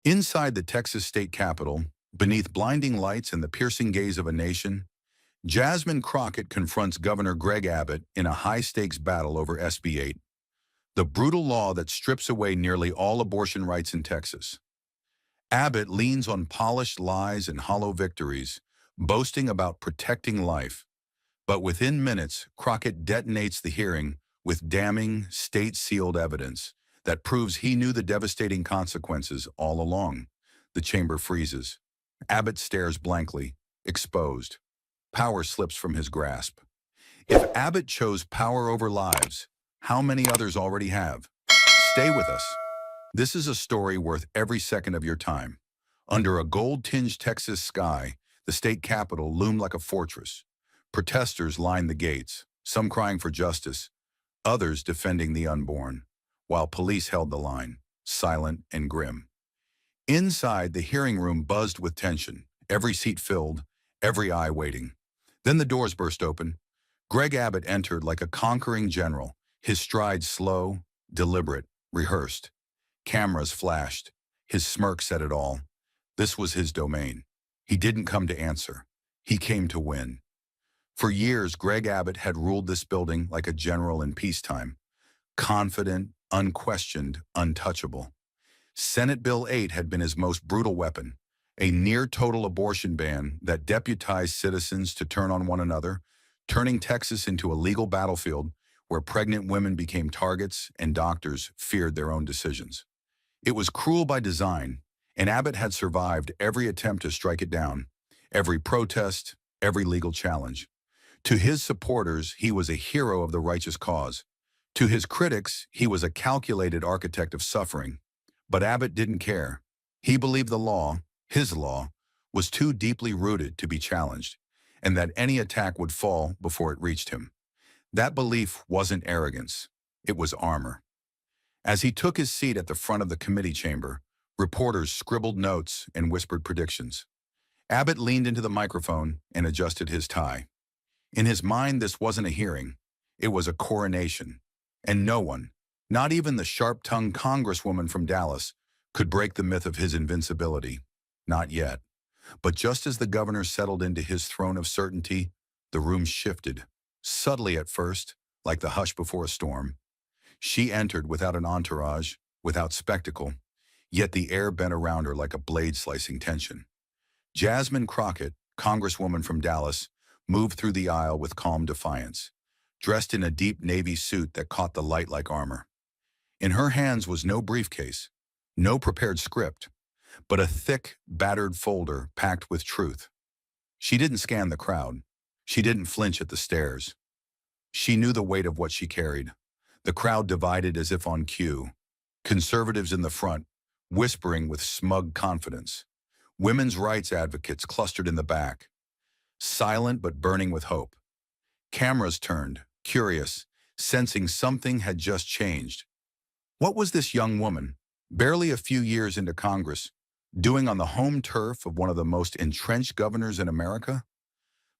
Inside the Texas state capitol, beneath blinding lights and the piercing gaze of a nation, Jasmine Crockett confronts Governor Greg Abbott in a high-stakes battle over SB 8, the brutal law that strips away nearly all abortion rights in Texas. Abbott leans on polished lies and hollow victories, boasting about protecting life. But within minutes, Crockett detonates the hearing with damning, state-sealed evidence that proves he knew the devastating consequences all along. The chamber freezes. Abbott stares blankly, exposed. Power slips from his grasp. If Abbott chose power over lives, how many others already have? Stay with us. This is a story worth every second of your time. Under a gold-tinged Texas sky, the state capitol loomed like a fortress. Protesters lined the gates, some crying for justice, others defending the unborn, while police held the line, silent and grim. Inside, the hearing room buzzed with tension, every seat filled, every eye waiting. Then the doors burst open. Greg Abbott entered like a conquering general, his stride slow, deliberate, rehearsed. Cameras flashed. His smirk said it all. This was his domain. He didn't come to answer. He came to win. For years, Greg Abbott had ruled this building like a general in peacetime. Confident, unquestioned, untouchable. Senate Bill 8 had been his most brutal weapon, a near-total abortion ban that deputized citizens to turn on one another, turning Texas into a legal battlefield where pregnant women became targets and doctors feared their own decisions. It was cruel by design, and Abbott had survived every attempt to strike it down, every protest, every legal challenge. To his supporters, he was a hero of the righteous cause. To his critics, he was a calculated architect of suffering. But Abbott didn't care. He believed the law, his law, was too deeply rooted to be challenged, and that any attack would fall before it reached him. That belief wasn't arrogance. It was armor. As he took his seat at the front of the committee chamber, reporters scribbled notes and whispered predictions. Abbott leaned into the microphone and adjusted his tie. In his mind, this wasn't a hearing. It was a coronation. And no one, not even the sharp-tongued congresswoman from Dallas, could break the myth of his invincibility. Not yet. But just as the governor settled into his throne of certainty, the room shifted. Subtly at first, like the hush before a storm. She entered without an entourage, without spectacle, yet the air bent around her like a blade-slicing tension. Jasmine Crockett, congresswoman from Dallas, moved through the aisle with calm defiance, dressed in a deep navy suit that caught the light like armor. In her hands was no briefcase, no prepared script, but a thick, battered folder packed with truth. She didn't scan the crowd. She didn't flinch at the stares. She knew the weight of what she carried. The crowd divided as if on cue. Conservatives in the front, whispering with smug confidence. Women's rights advocates clustered in the back, silent but burning with hope. Cameras turned, curious, sensing something had just changed. What was this young woman, barely a few years into Congress, doing on the home turf of one of the most entrenched governors in America?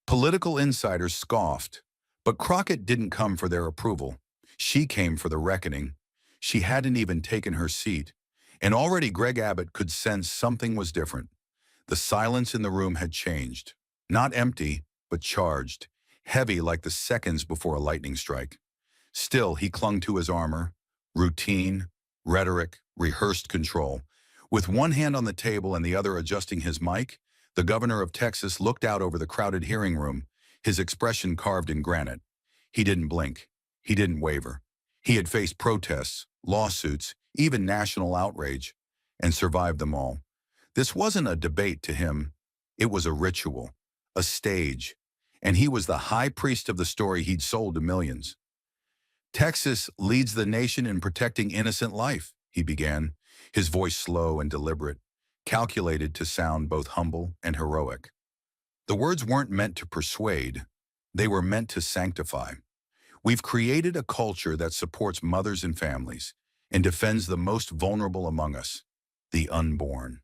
Political insiders scoffed, but Crockett didn't come for their approval. She came for the reckoning. She hadn't even taken her seat, and already Greg Abbott could sense something was different. The silence in the room had changed, not empty, but charged, heavy like the seconds before a lightning strike. Still, he clung to his armor, routine, rhetoric, rehearsed control. With one hand on the table and the other adjusting his mic, the governor of Texas looked out over the crowded hearing room, his expression carved in granite. He didn't blink. He didn't waver. He had faced protests, lawsuits, even national outrage, and survived them all. This wasn't a debate to him. It was a ritual, a stage, and he was the high priest of the story he'd sold to millions. Texas leads the nation in protecting innocent life, he began, his voice slow and deliberate, calculated to sound both humble and heroic. The words weren't meant to persuade. They were meant to sanctify. We've created a culture that supports mothers and families and defends the most vulnerable among us, the unborn.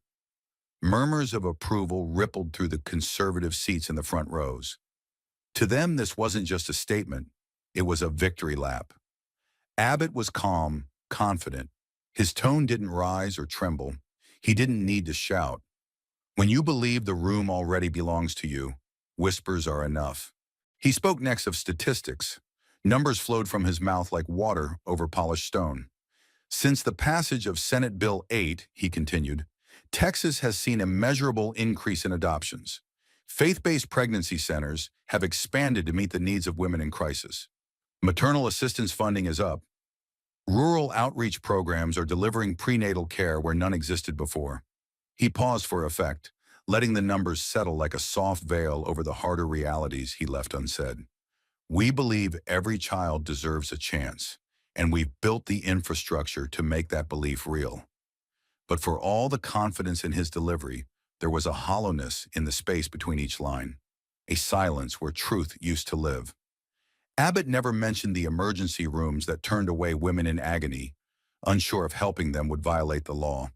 Murmurs of approval rippled through the conservative seats in the front rows. To them, this wasn't just a statement. It was a victory lap. Abbott was calm, confident. His tone didn't rise or tremble. He didn't need to shout. When you believe the room already belongs to you, whispers are enough. He spoke next of statistics. Numbers flowed from his mouth like water over polished stone. Since the passage of Senate Bill 8, he continued, Texas has seen a measurable increase in adoptions. Faith-based pregnancy centers have expanded to meet the needs of women in crisis. Maternal assistance funding is up. Rural outreach programs are delivering prenatal care where none existed before. He paused for effect, letting the numbers settle like a soft veil over the harder realities he left unsaid. We believe every child deserves a chance, and we've built the infrastructure to make that belief real. But for all the confidence in his delivery, there was a hollowness in the space between each line, a silence where truth used to live. Abbott never mentioned the emergency rooms that turned away women in agony, unsure if helping them would violate the law.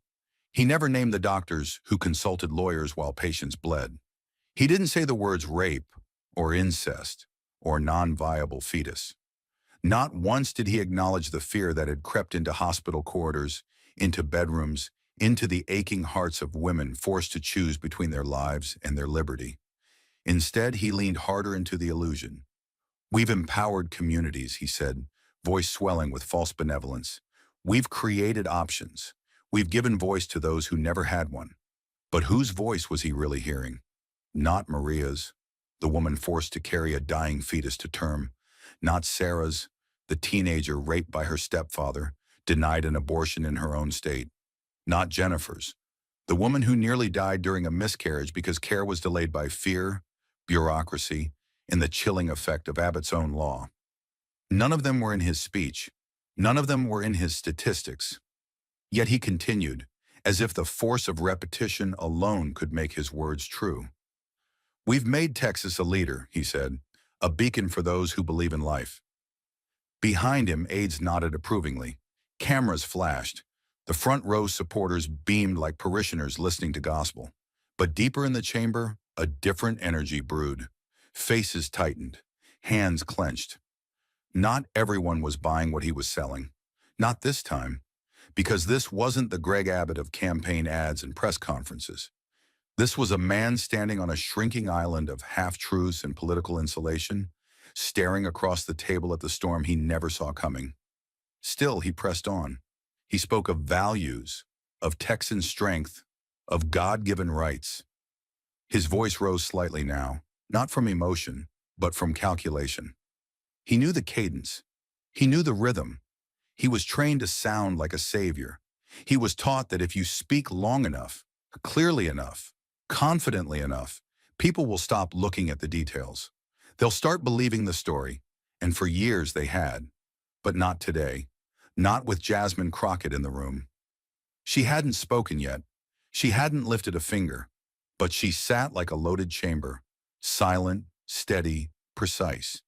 He never named the doctors who consulted lawyers while patients bled. He didn't say the words rape or incest or non-viable fetus. Not once did he acknowledge the fear that had crept into hospital corridors, into bedrooms, into the aching hearts of women forced to choose between their lives and their liberty. Instead, he leaned harder into the illusion. We've empowered communities, he said, voice swelling with false benevolence. We've created options. We've given voice to those who never had one. But whose voice was he really hearing? Not Maria's, the woman forced to carry a dying fetus to term. Not Sarah's, the teenager raped by her stepfather, denied an abortion in her own state. Not Jennifer's, the woman who nearly died during a miscarriage because care was delayed by fear, bureaucracy, and the chilling effect of Abbott's own law. None of them were in his speech. None of them were in his statistics. Yet he continued, as if the force of repetition alone could make his words true. We've made Texas a leader, he said, a beacon for those who believe in life. Behind him, aides nodded approvingly. Cameras flashed. The front row supporters beamed like parishioners listening to gospel. But deeper in the chamber, a different energy brewed. Faces tightened, hands clenched. Not everyone was buying what he was selling. Not this time. Because this wasn't the Greg Abbott of campaign ads and press conferences. This was a man standing on a shrinking island of half-truths and political insulation, staring across the table at the storm he never saw coming. Still, he pressed on. He spoke of values, of Texan strength, of God-given rights. His voice rose slightly now, not from emotion, but from calculation. He knew the cadence. He knew the rhythm. He was trained to sound like a savior. He was taught that if you speak long enough, clearly enough, confidently enough, people will stop looking at the details. They'll start believing the story, and for years they had. But not today. Not with Jasmine Crockett in the room. She hadn't spoken yet. She hadn't lifted a finger. But she sat like a loaded chamber, silent, steady, precise.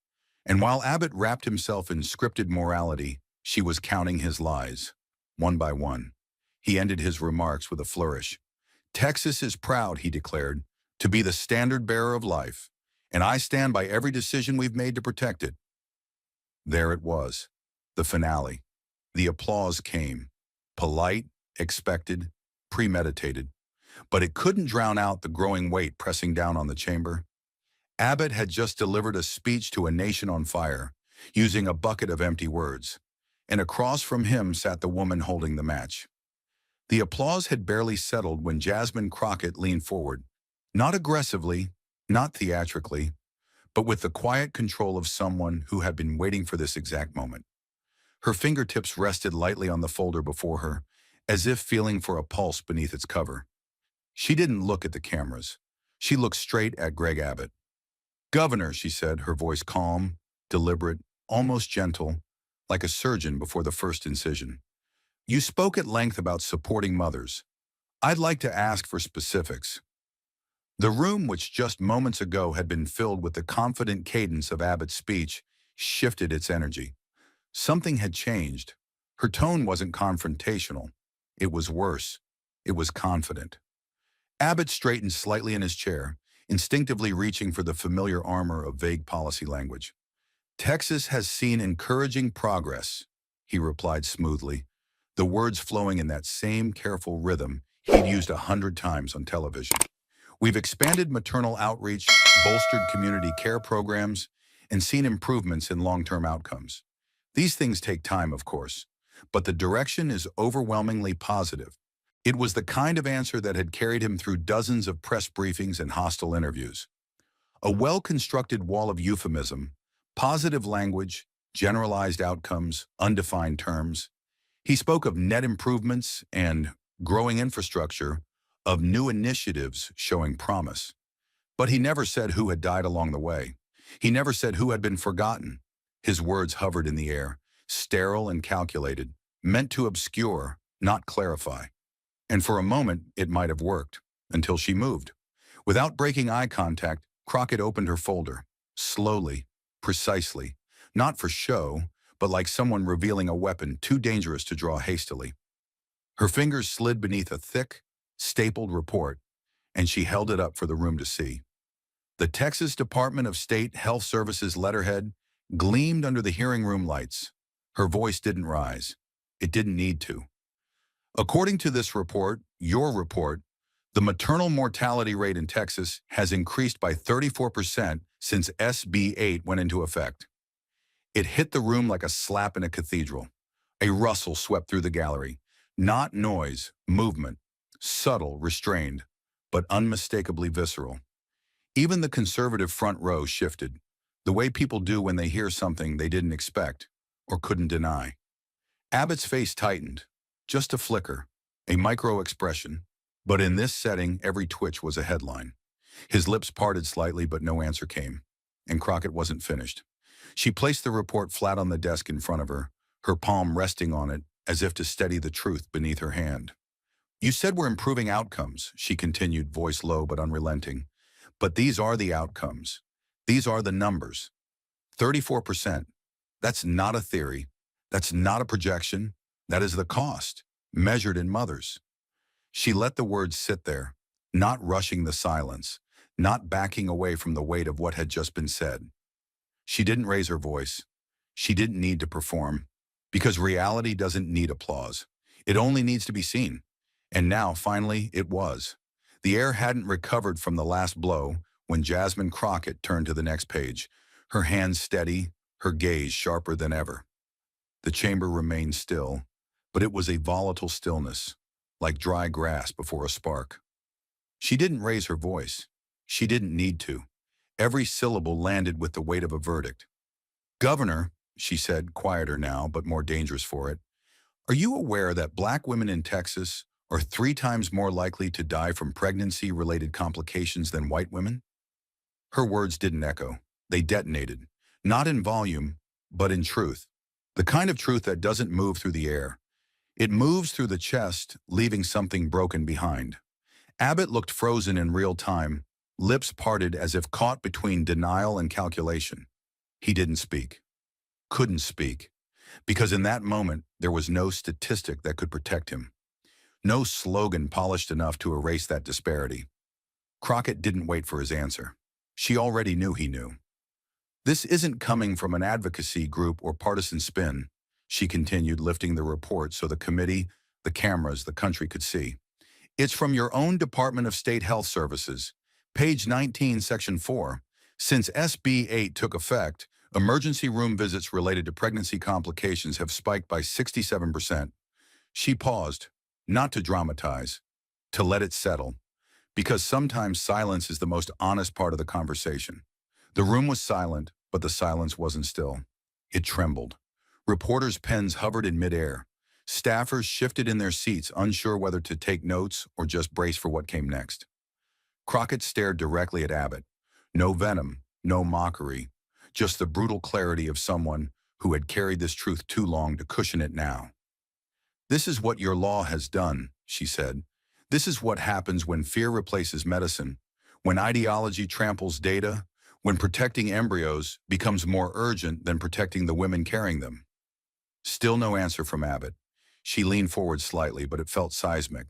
And while Abbott wrapped himself in scripted morality, she was counting his lies, one by one. He ended his remarks with a flourish. Texas is proud, he declared, to be the standard bearer of life, and I stand by every decision we've made to protect it. There it was, the finale. The applause came, polite, expected, premeditated, but it couldn't drown out the growing weight pressing down on the chamber. Abbott had just delivered a speech to a nation on fire, using a bucket of empty words, and across from him sat the woman holding the match. The applause had barely settled when Jasmine Crockett leaned forward, not aggressively, not theatrically, but with the quiet control of someone who had been waiting for this exact moment. Her fingertips rested lightly on the folder before her, as if feeling for a pulse beneath its cover. She didn't look at the cameras. She looked straight at Greg Abbott. Governor, she said, her voice calm, deliberate, almost gentle, like a surgeon before the first incision. You spoke at length about supporting mothers. I'd like to ask for specifics. The room, which just moments ago had been filled with the confident cadence of Abbott's speech, shifted its energy. Something had changed. Her tone wasn't confrontational. It was worse. It was confident. Abbott straightened slightly in his chair, instinctively reaching for the familiar armor of vague policy language. Texas has seen encouraging progress, he replied smoothly, the words flowing in that same careful rhythm he'd used 100 times on television. We've expanded maternal outreach, bolstered community care programs, and seen improvements in long-term outcomes. These things take time, of course, but the direction is overwhelmingly positive. It was the kind of answer that had carried him through dozens of press briefings and hostile interviews. A well-constructed wall of euphemism, positive language, generalized outcomes, undefined terms. He spoke of net improvements and growing infrastructure, of new initiatives showing promise. But he never said who had died along the way. He never said who had been forgotten. His words hovered in the air, sterile and calculated, meant to obscure, not clarify. And for a moment, it might have worked, until she moved. Without breaking eye contact, Crockett opened her folder, slowly, precisely, not for show, but like someone revealing a weapon too dangerous to draw hastily. Her fingers slid beneath a thick, stapled report, and she held it up for the room to see. The Texas Department of State Health Services letterhead gleamed under the hearing room lights. Her voice didn't rise. It didn't need to. According to this report, your report, the maternal mortality rate in Texas has increased by 34% since SB 8 went into effect. It hit the room like a slap in a cathedral. A rustle swept through the gallery. Not noise, movement, subtle, restrained, but unmistakably visceral. Even the conservative front row shifted, the way people do when they hear something they didn't expect or couldn't deny. Abbott's face tightened, just a flicker, a micro-expression, but in this setting, every twitch was a headline. His lips parted slightly, but no answer came, and Crockett wasn't finished. She placed the report flat on the desk in front of her, her palm resting on it as if to steady the truth beneath her hand. You said we're improving outcomes, she continued, voice low but unrelenting. But these are the outcomes. These are the numbers. 34%. That's not a theory. That's not a projection. That is the cost, measured in mothers. She let the words sit there, not rushing the silence, not backing away from the weight of what had just been said. She didn't raise her voice. She didn't need to perform, because reality doesn't need applause. It only needs to be seen. And now, finally, it was. The air hadn't recovered from the last blow when Jasmine Crockett turned to the next page, her hands steady, her gaze sharper than ever. The chamber remained still, but it was a volatile stillness, like dry grass before a spark. She didn't raise her voice. She didn't need to. Every syllable landed with the weight of a verdict. Governor, she said, quieter now, but more dangerous for it, are you aware that Black women in Texas are 3 times more likely to die from pregnancy-related complications than white women? Her words didn't echo. They detonated, not in volume, but in truth. The kind of truth that doesn't move through the air. It moves through the chest, leaving something broken behind. Abbott looked frozen in real time, lips parted as if caught between denial and calculation. He didn't speak. Couldn't speak. Because in that moment, there was no statistic that could protect him. No slogan polished enough to erase that disparity. Crockett didn't wait for his answer. She already knew he knew. This isn't coming from an advocacy group or partisan spin, she continued, lifting the report so the committee, the cameras, the country could see. It's from your own Department of State Health Services, page 19, section 4. Since SB 8 took effect, emergency room visits related to pregnancy complications have spiked by 67%. She paused, not to dramatize, to let it settle, because sometimes silence is the most honest part of the conversation. The room was silent, but the silence wasn't still. It trembled. Reporters' pens hovered in midair. Staffers shifted in their seats, unsure whether to take notes or just brace for what came next. Crockett stared directly at Abbott. No venom, no mockery, just the brutal clarity of someone who had carried this truth too long to cushion it now. This is what your law has done, she said. This is what happens when fear replaces medicine, when ideology tramples data, when protecting embryos becomes more urgent than protecting the women carrying them. Still no answer from Abbott. She leaned forward slightly, but it felt seismic.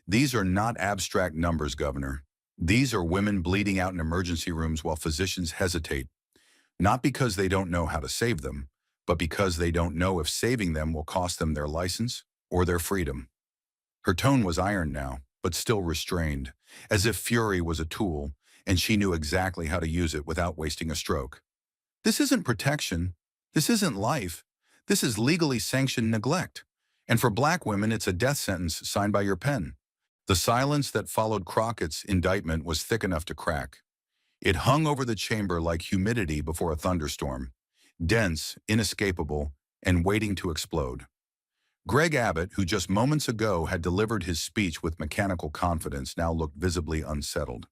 These are not abstract numbers, Governor. These are women bleeding out in emergency rooms while physicians hesitate, not because they don't know how to save them, but because they don't know if saving them will cost them their license or their freedom. Her tone was iron now, but still restrained, as if fury was a tool, and she knew exactly how to use it without wasting a stroke. This isn't protection. This isn't life. This is legally sanctioned neglect. And for black women, it's a death sentence signed by your pen. The silence that followed Crockett's indictment was thick enough to crack. It hung over the chamber like humidity before a thunderstorm, dense, inescapable, and waiting to explode. Greg Abbott, who just moments ago had delivered his speech with mechanical confidence, now looked visibly unsettled.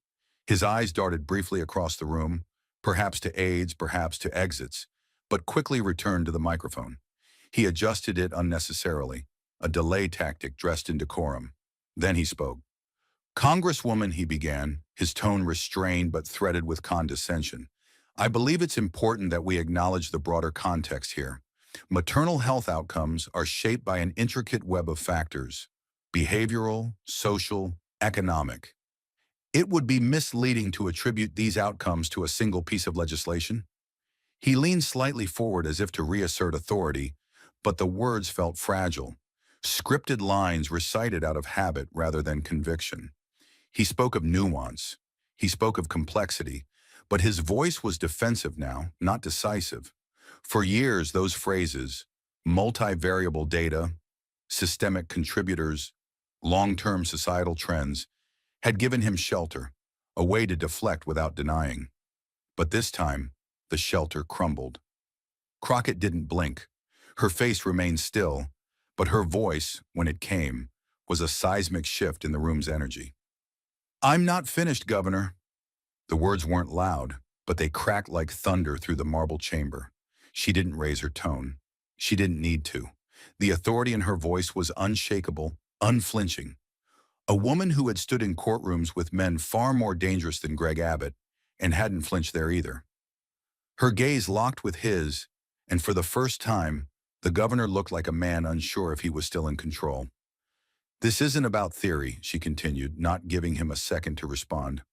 His eyes darted briefly across the room, perhaps to aides, perhaps to exits, but quickly returned to the microphone. He adjusted it unnecessarily, a delay tactic dressed in decorum. Then he spoke. "Congresswoman," he began, his tone restrained but threaded with condescension, "I believe it's important that we acknowledge the broader context here. Maternal health outcomes are shaped by an intricate web of factors: behavioral, social, economic. It would be misleading to attribute these outcomes to a single piece of legislation." He leaned slightly forward as if to reassert authority, but the words felt fragile, scripted lines recited out of habit rather than conviction. He spoke of nuance. He spoke of complexity, but his voice was defensive now, not decisive. For years, those phrases, multivariable data, systemic contributors, long-term societal trends, had given him shelter, a way to deflect without denying. But this time, the shelter crumbled. Crockett didn't blink. Her face remained still, but her voice, when it came, was a seismic shift in the room's energy. "I'm not finished, Governor." The words weren't loud, but they cracked like thunder through the marble chamber. She didn't raise her tone. She didn't need to. The authority in her voice was unshakable, unflinching. A woman who had stood in courtrooms with men far more dangerous than Greg Abbott and hadn't flinched there either. Her gaze locked with his, and for the first time, the governor looked like a man unsure if he was still in control. "This isn't about theory," she continued, not giving him a second to respond.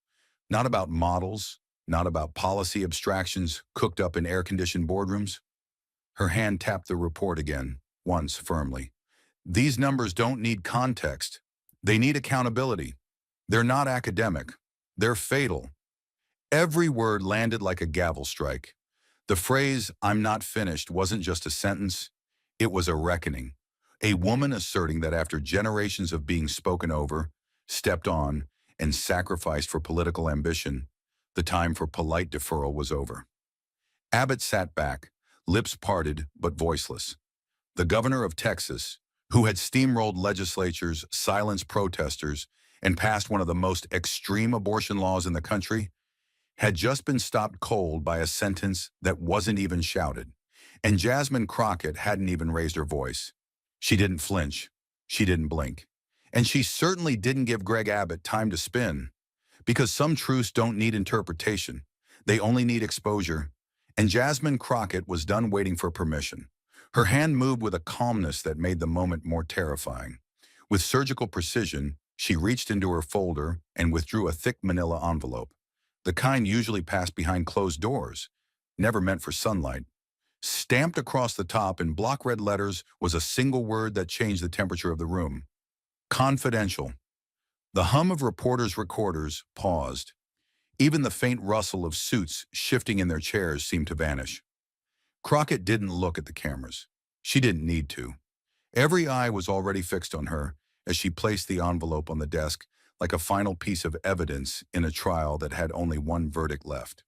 "Not about models, not about policy abstractions cooked up in air-conditioned boardrooms." Her hand tapped the report again, once firmly. "These numbers don't need context. They need accountability. They're not academic. They're fatal." Every word landed like a gavel strike. The phrase, "I'm not finished," wasn't just a sentence. It was a reckoning. A woman asserting that after generations of being spoken over, stepped on, and sacrificed for political ambition, the time for polite deferral was over. Abbott sat back, lips parted but voiceless. The governor of Texas, who had steamrolled legislatures, silenced protesters, and passed one of the most extreme abortion laws in the country, had just been stopped cold by a sentence that wasn't even shouted. And Jasmine Crockett hadn't even raised her voice. She didn't flinch. She didn't blink. And she certainly didn't give Greg Abbott time to spin. Because some truths don't need interpretation. They only need exposure. And Jasmine Crockett was done waiting for permission. Her hand moved with a calmness that made the moment more terrifying. With surgical precision, she reached into her folder and withdrew a thick manila envelope. The kind usually passed behind closed doors, never meant for sunlight. Stamped across the top in block red letters was a single word that changed the temperature of the room. Confidential. The hum of reporters' recorders paused. Even the faint rustle of suits shifting in their chairs seemed to vanish. Crockett didn't look at the cameras. She didn't need to. Every eye was already fixed on her as she placed the envelope on the desk like a final piece of evidence in a trial that had only one verdict left.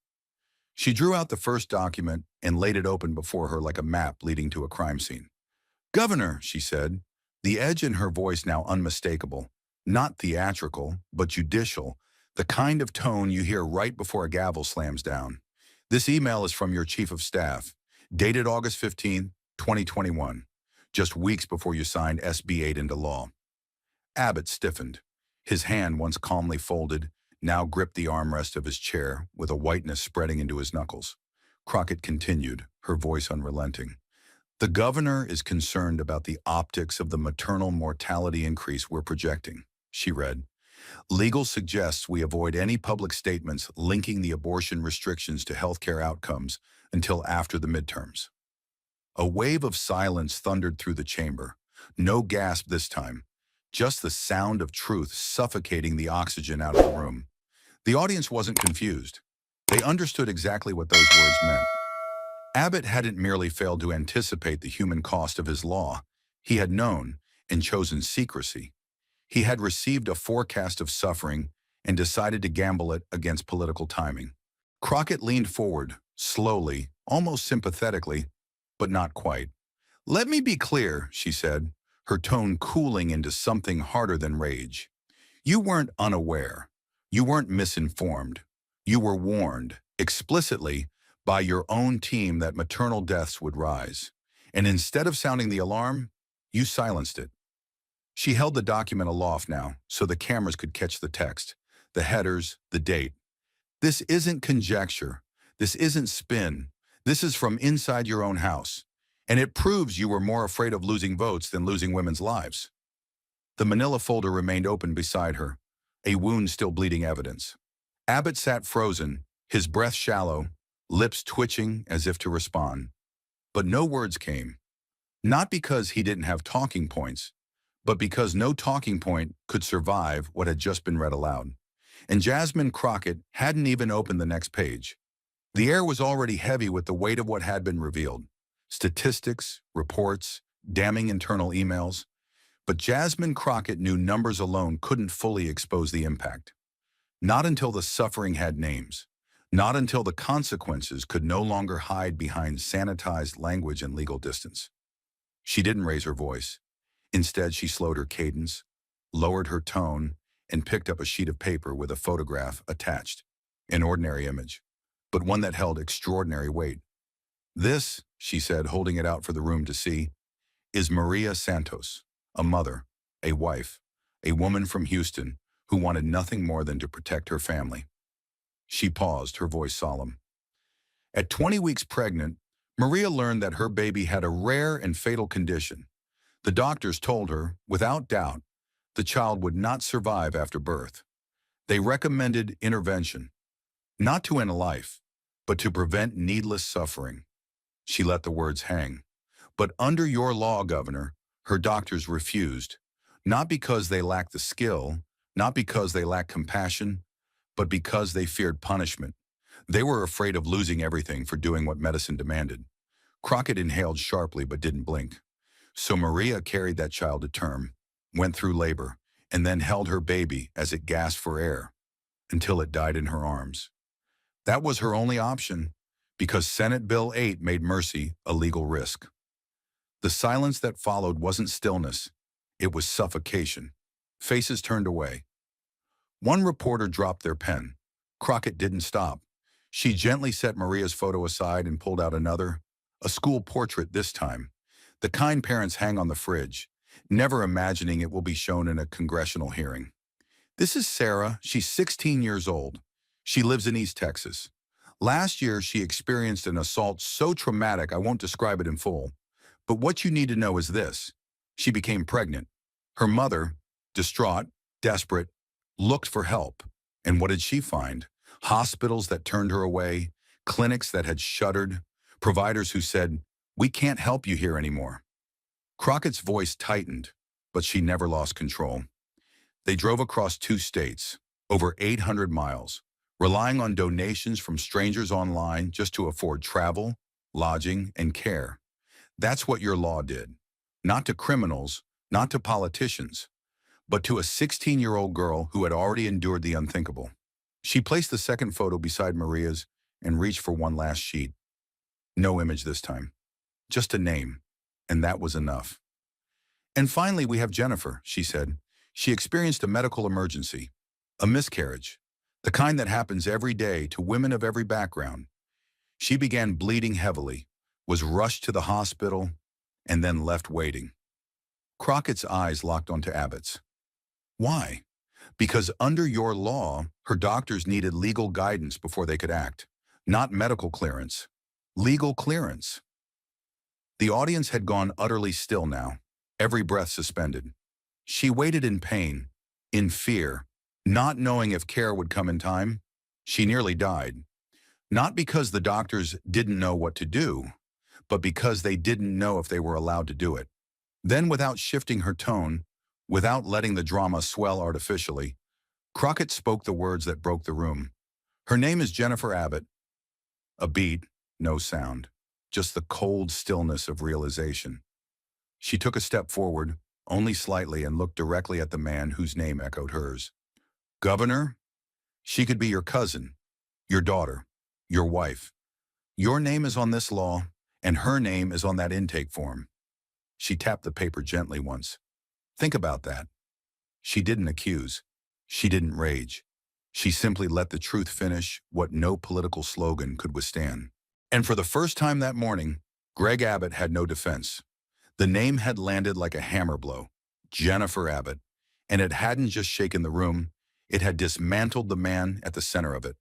She drew out the first document and laid it open before her like a map leading to a crime scene. "Governor," she said, the edge in her voice now unmistakable, not theatrical, but judicial, the kind of tone you hear right before a gavel slams down. "This email is from your chief of staff, dated August 15, 2021, just weeks before you signed SB 8 into law." Abbott stiffened. His hand, once calmly folded, now gripped the armrest of his chair with a whiteness spreading into his knuckles. Crockett continued, her voice unrelenting. "The governor is concerned about the optics of the maternal mortality increase we're projecting," she read. "Legal suggests we avoid any public statements linking the abortion restrictions to healthcare outcomes until after the midterms." A wave of silence thundered through the chamber. No gasp this time, just the sound of truth suffocating the oxygen out of the room. The audience wasn't confused. They understood exactly what those words meant. Abbott hadn't merely failed to anticipate the human cost of his law. He had known and chosen secrecy. He had received a forecast of suffering and decided to gamble it against political timing. Crockett leaned forward, slowly, almost sympathetically, but not quite. "Let me be clear," she said, her tone cooling into something harder than rage. "You weren't unaware. You weren't misinformed. You were warned, explicitly, by your own team that maternal deaths would rise. And instead of sounding the alarm, you silenced it." She held the document aloft now, so the cameras could catch the text, the headers, the date. "This isn't conjecture. This isn't spin. This is from inside your own house. And it proves you were more afraid of losing votes than losing women's lives." The manila folder remained open beside her, a wound still bleeding evidence. Abbott sat frozen, his breath shallow, lips twitching as if to respond. But no words came. Not because he didn't have talking points, but because no talking point could survive what had just been read aloud. And Jasmine Crockett hadn't even opened the next page. The air was already heavy with the weight of what had been revealed. Statistics, reports, damning internal emails. But Jasmine Crockett knew numbers alone couldn't fully expose the impact. Not until the suffering had names. Not until the consequences could no longer hide behind sanitized language and legal distance. She didn't raise her voice. Instead, she slowed her cadence, lowered her tone, and picked up a sheet of paper with a photograph attached. An ordinary image, but one that held extraordinary weight. "This," she said, holding it out for the room to see, "is Maria Santos, a mother, a wife, a woman from Houston who wanted nothing more than to protect her family." She paused, her voice solemn. At 20 weeks pregnant, Maria learned that her baby had a rare and fatal condition. The doctors told her, without doubt, the child would not survive after birth. They recommended intervention, not to end a life, but to prevent needless suffering. She let the words hang. "But under your law, Governor," her doctors refused, not because they lacked the skill, not because they lacked compassion, but because they feared punishment. They were afraid of losing everything for doing what medicine demanded. Crockett inhaled sharply but didn't blink. So Maria carried that child to term, went through labor, and then held her baby as it gasped for air, until it died in her arms. That was her only option, because Senate Bill 8 made mercy a legal risk. The silence that followed wasn't stillness, it was suffocation. Faces turned away. One reporter dropped their pen. Crockett didn't stop. She gently set Maria's photo aside and pulled out another, a school portrait this time. The kind parents hang on the fridge, never imagining it will be shown in a congressional hearing. "This is Sarah. She's 16 years old. She lives in East Texas. Last year, she experienced an assault so traumatic I won't describe it in full. But what you need to know is this. She became pregnant. Her mother, distraught, desperate, looked for help. And what did she find? Hospitals that turned her away, clinics that had shuttered, providers who said, 'We can't help you here anymore.'" Crockett's voice tightened, but she never lost control. They drove across 2 states, over 800 miles, relying on donations from strangers online just to afford travel, lodging, and care. That's what your law did. Not to criminals, not to politicians, but to a 16-year-old girl who had already endured the unthinkable. She placed the second photo beside Maria's and reached for one last sheet. No image this time. Just a name, and that was enough. "And finally, we have Jennifer," she said. "She experienced a medical emergency, a miscarriage, the kind that happens every day to women of every background. She began bleeding heavily, was rushed to the hospital, and then left waiting." Crockett's eyes locked onto Abbott's. "Why?" "Because under your law, her doctors needed legal guidance before they could act. Not medical clearance. Legal clearance." The audience had gone utterly still now, every breath suspended. She waited in pain, in fear, not knowing if care would come in time. She nearly died. Not because the doctors didn't know what to do, but because they didn't know if they were allowed to do it. Then, without shifting her tone, Without letting the drama swell artificially, Crockett spoke the words that broke the room. Her name is Jennifer Abbott. A beat, no sound, just the cold stillness of realization. She took a step forward, only slightly, and looked directly at the man whose name echoed hers. Governor, she could be your cousin, your daughter, your wife. Your name is on this law, and her name is on that intake form. She tapped the paper gently once. Think about that. She didn't accuse. She didn't rage. She simply let the truth finish what no political slogan could withstand. And for the first time that morning, Greg Abbott had no defense. The name had landed like a hammer blow, Jennifer Abbott, and it hadn't just shaken the room, it had dismantled the man at the center of it.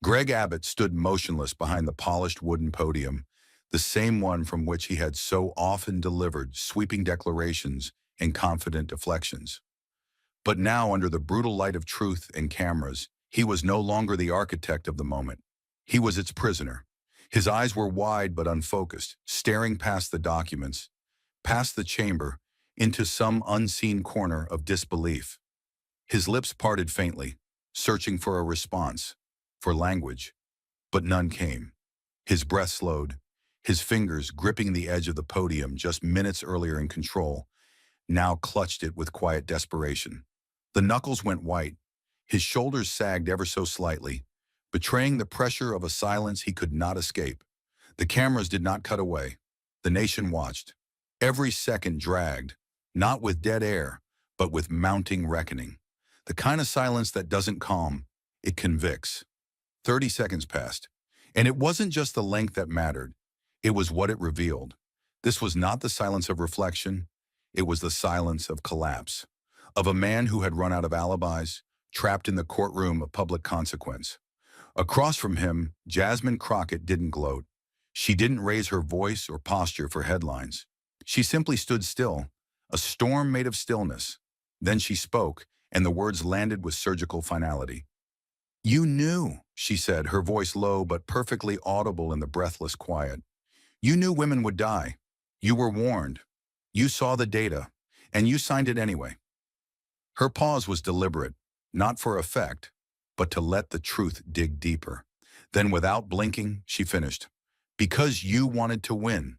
Greg Abbott stood motionless behind the polished wooden podium, the same one from which he had so often delivered sweeping declarations and confident deflections. But now, under the brutal light of truth and cameras, he was no longer the architect of the moment. He was its prisoner. His eyes were wide but unfocused, staring past the documents, past the chamber, into some unseen corner of disbelief. His lips parted faintly, searching for a response, for language, but none came. His breath slowed, his fingers gripping the edge of the podium just minutes earlier in control, now clutched it with quiet desperation. The knuckles went white, his shoulders sagged ever so slightly, betraying the pressure of a silence he could not escape. The cameras did not cut away. The nation watched. Every second dragged, not with dead air, but with mounting reckoning. The kind of silence that doesn't calm, it convicts. 30 seconds passed, and it wasn't just the length that mattered. It was what it revealed. This was not the silence of reflection. It was the silence of collapse, of a man who had run out of alibis, trapped in the courtroom of public consequence. Across from him, Jasmine Crockett didn't gloat. She didn't raise her voice or posture for headlines. She simply stood still, a storm made of stillness. Then she spoke, and the words landed with surgical finality. "You knew," she said, her voice low but perfectly audible in the breathless quiet. "You knew women would die. You were warned. You saw the data, and you signed it anyway." Her pause was deliberate, not for effect, but to let the truth dig deeper. Then, without blinking, she finished. "Because you wanted to win."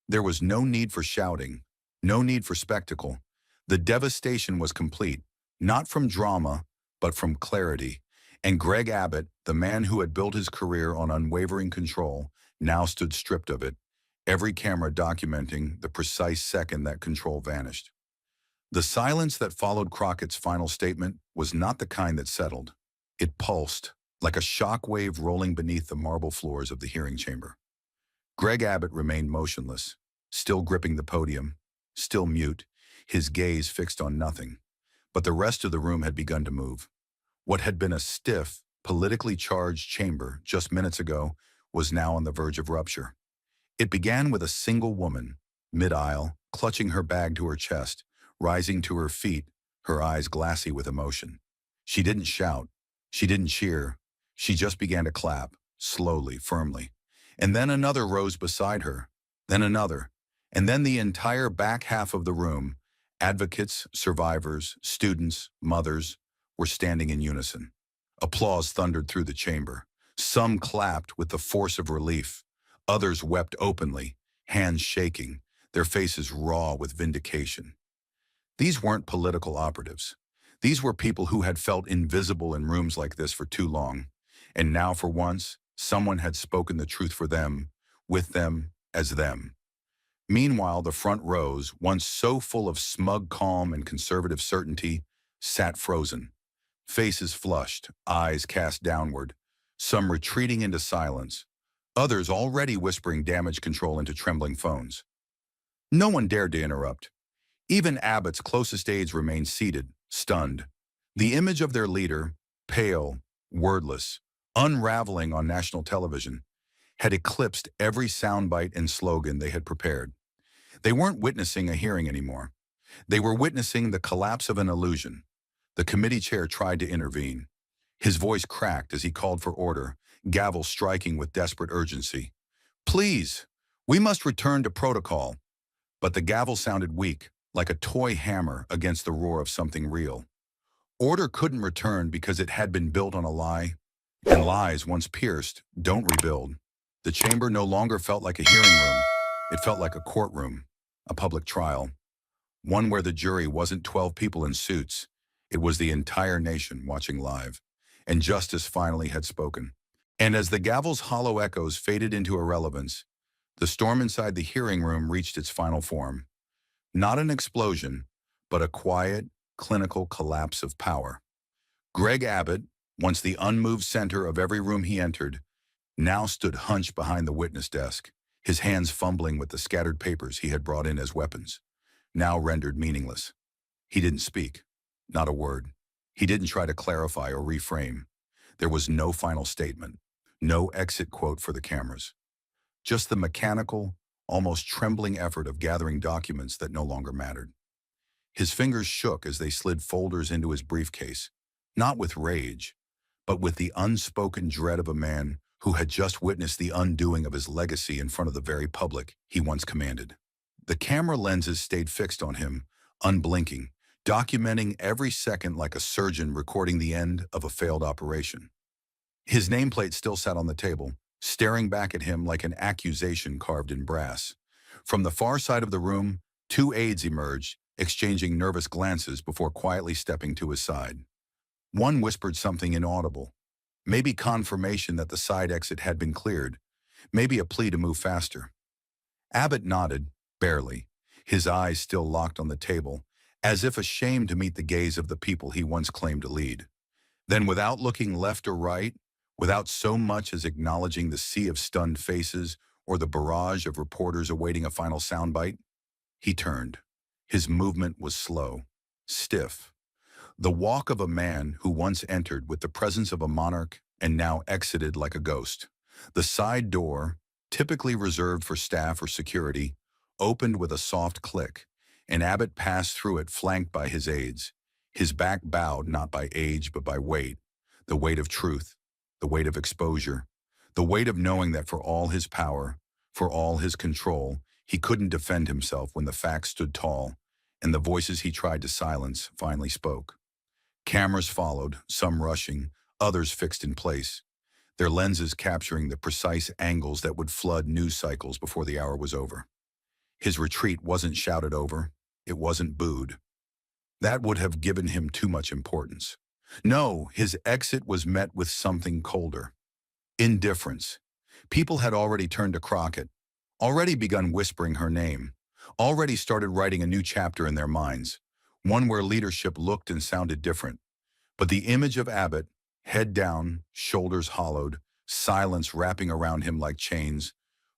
There was no need for shouting, no need for spectacle. The devastation was complete, not from drama, but from clarity. And Greg Abbott, the man who had built his career on unwavering control, now stood stripped of it, every camera documenting the precise second that control vanished. The silence that followed Crockett's final statement was not the kind that settled. It pulsed, like a shock wave rolling beneath the marble floors of the hearing chamber. Greg Abbott remained motionless, still gripping the podium, still mute, his gaze fixed on nothing. But the rest of the room had begun to move. What had been a stiff, politically charged chamber just minutes ago was now on the verge of rupture. It began with a single woman, mid-aisle, clutching her bag to her chest, rising to her feet, her eyes glassy with emotion. She didn't shout. She didn't cheer. She just began to clap, slowly, firmly. And then another rose beside her, then another, and then the entire back half of the room, advocates, survivors, students, mothers, were standing in unison. Applause thundered through the chamber. Some clapped with the force of relief. Others wept openly, hands shaking, their faces raw with vindication. These weren't political operatives. These were people who had felt invisible in rooms like this for too long. And now, for once, someone had spoken the truth for them, with them, as them. Meanwhile, the front rows, once so full of smug calm and conservative certainty, sat frozen. Faces flushed, eyes cast downward, some retreating into silence, others already whispering damage control into trembling phones. No one dared to interrupt. Even Abbott's closest aides remained seated, stunned. The image of their leader, pale, wordless, unraveling on national television, had eclipsed every soundbite and slogan they had prepared. They weren't witnessing a hearing anymore. They were witnessing the collapse of an illusion. The committee chair tried to intervene. His voice cracked as he called for order, gavel striking with desperate urgency. "Please, we must return to protocol." But the gavel sounded weak, like a toy hammer against the roar of something real. Order couldn't return because it had been built on a lie, and lies, once pierced, don't rebuild. The chamber no longer felt like a hearing room. It felt like a courtroom, a public trial, one where the jury wasn't 12 people in suits. It was the entire nation watching live, and justice finally had spoken. And as the gavel's hollow echoes faded into irrelevance, the storm inside the hearing room reached its final form. Not an explosion, but a quiet, clinical collapse of power. Greg Abbott, once the unmoved center of every room he entered, now stood hunched behind the witness desk, his hands fumbling with the scattered papers he had brought in as weapons, now rendered meaningless. He didn't speak, not a word. He didn't try to clarify or reframe. There was no final statement, no exit quote for the cameras. Just the mechanical, almost trembling effort of gathering documents that no longer mattered. His fingers shook as they slid folders into his briefcase, not with rage, but with the unspoken dread of a man who had just witnessed the undoing of his legacy in front of the very public he once commanded. The camera lenses stayed fixed on him, unblinking, documenting every second like a surgeon recording the end of a failed operation. His nameplate still sat on the table, staring back at him like an accusation carved in brass. From the far side of the room, two aides emerged, exchanging nervous glances before quietly stepping to his side. One whispered something inaudible, maybe confirmation that the side exit had been cleared, maybe a plea to move faster. Abbott nodded, barely, his eyes still locked on the table, as if ashamed to meet the gaze of the people he once claimed to lead. Then, without looking left or right, without so much as acknowledging the sea of stunned faces or the barrage of reporters awaiting a final soundbite, he turned. His movement was slow, stiff. The walk of a man who once entered with the presence of a monarch and now exited like a ghost. The side door, typically reserved for staff or security, opened with a soft click, and Abbott passed through it flanked by his aides, his back bowed not by age but by weight, the weight of truth, the weight of exposure, the weight of knowing that for all his power, for all his control, he couldn't defend himself when the facts stood tall, and the voices he tried to silence finally spoke. Cameras followed, some rushing, others fixed in place, their lenses capturing the precise angles that would flood news cycles before the hour was over. His retreat wasn't shouted over, it wasn't booed. That would have given him too much importance. No, his exit was met with something colder. Indifference. People had already turned to Crockett, already begun whispering her name, already started writing a new chapter in their minds, one where leadership looked and sounded different. But the image of Abbott, head down, shoulders hollowed, silence wrapping around him like chains,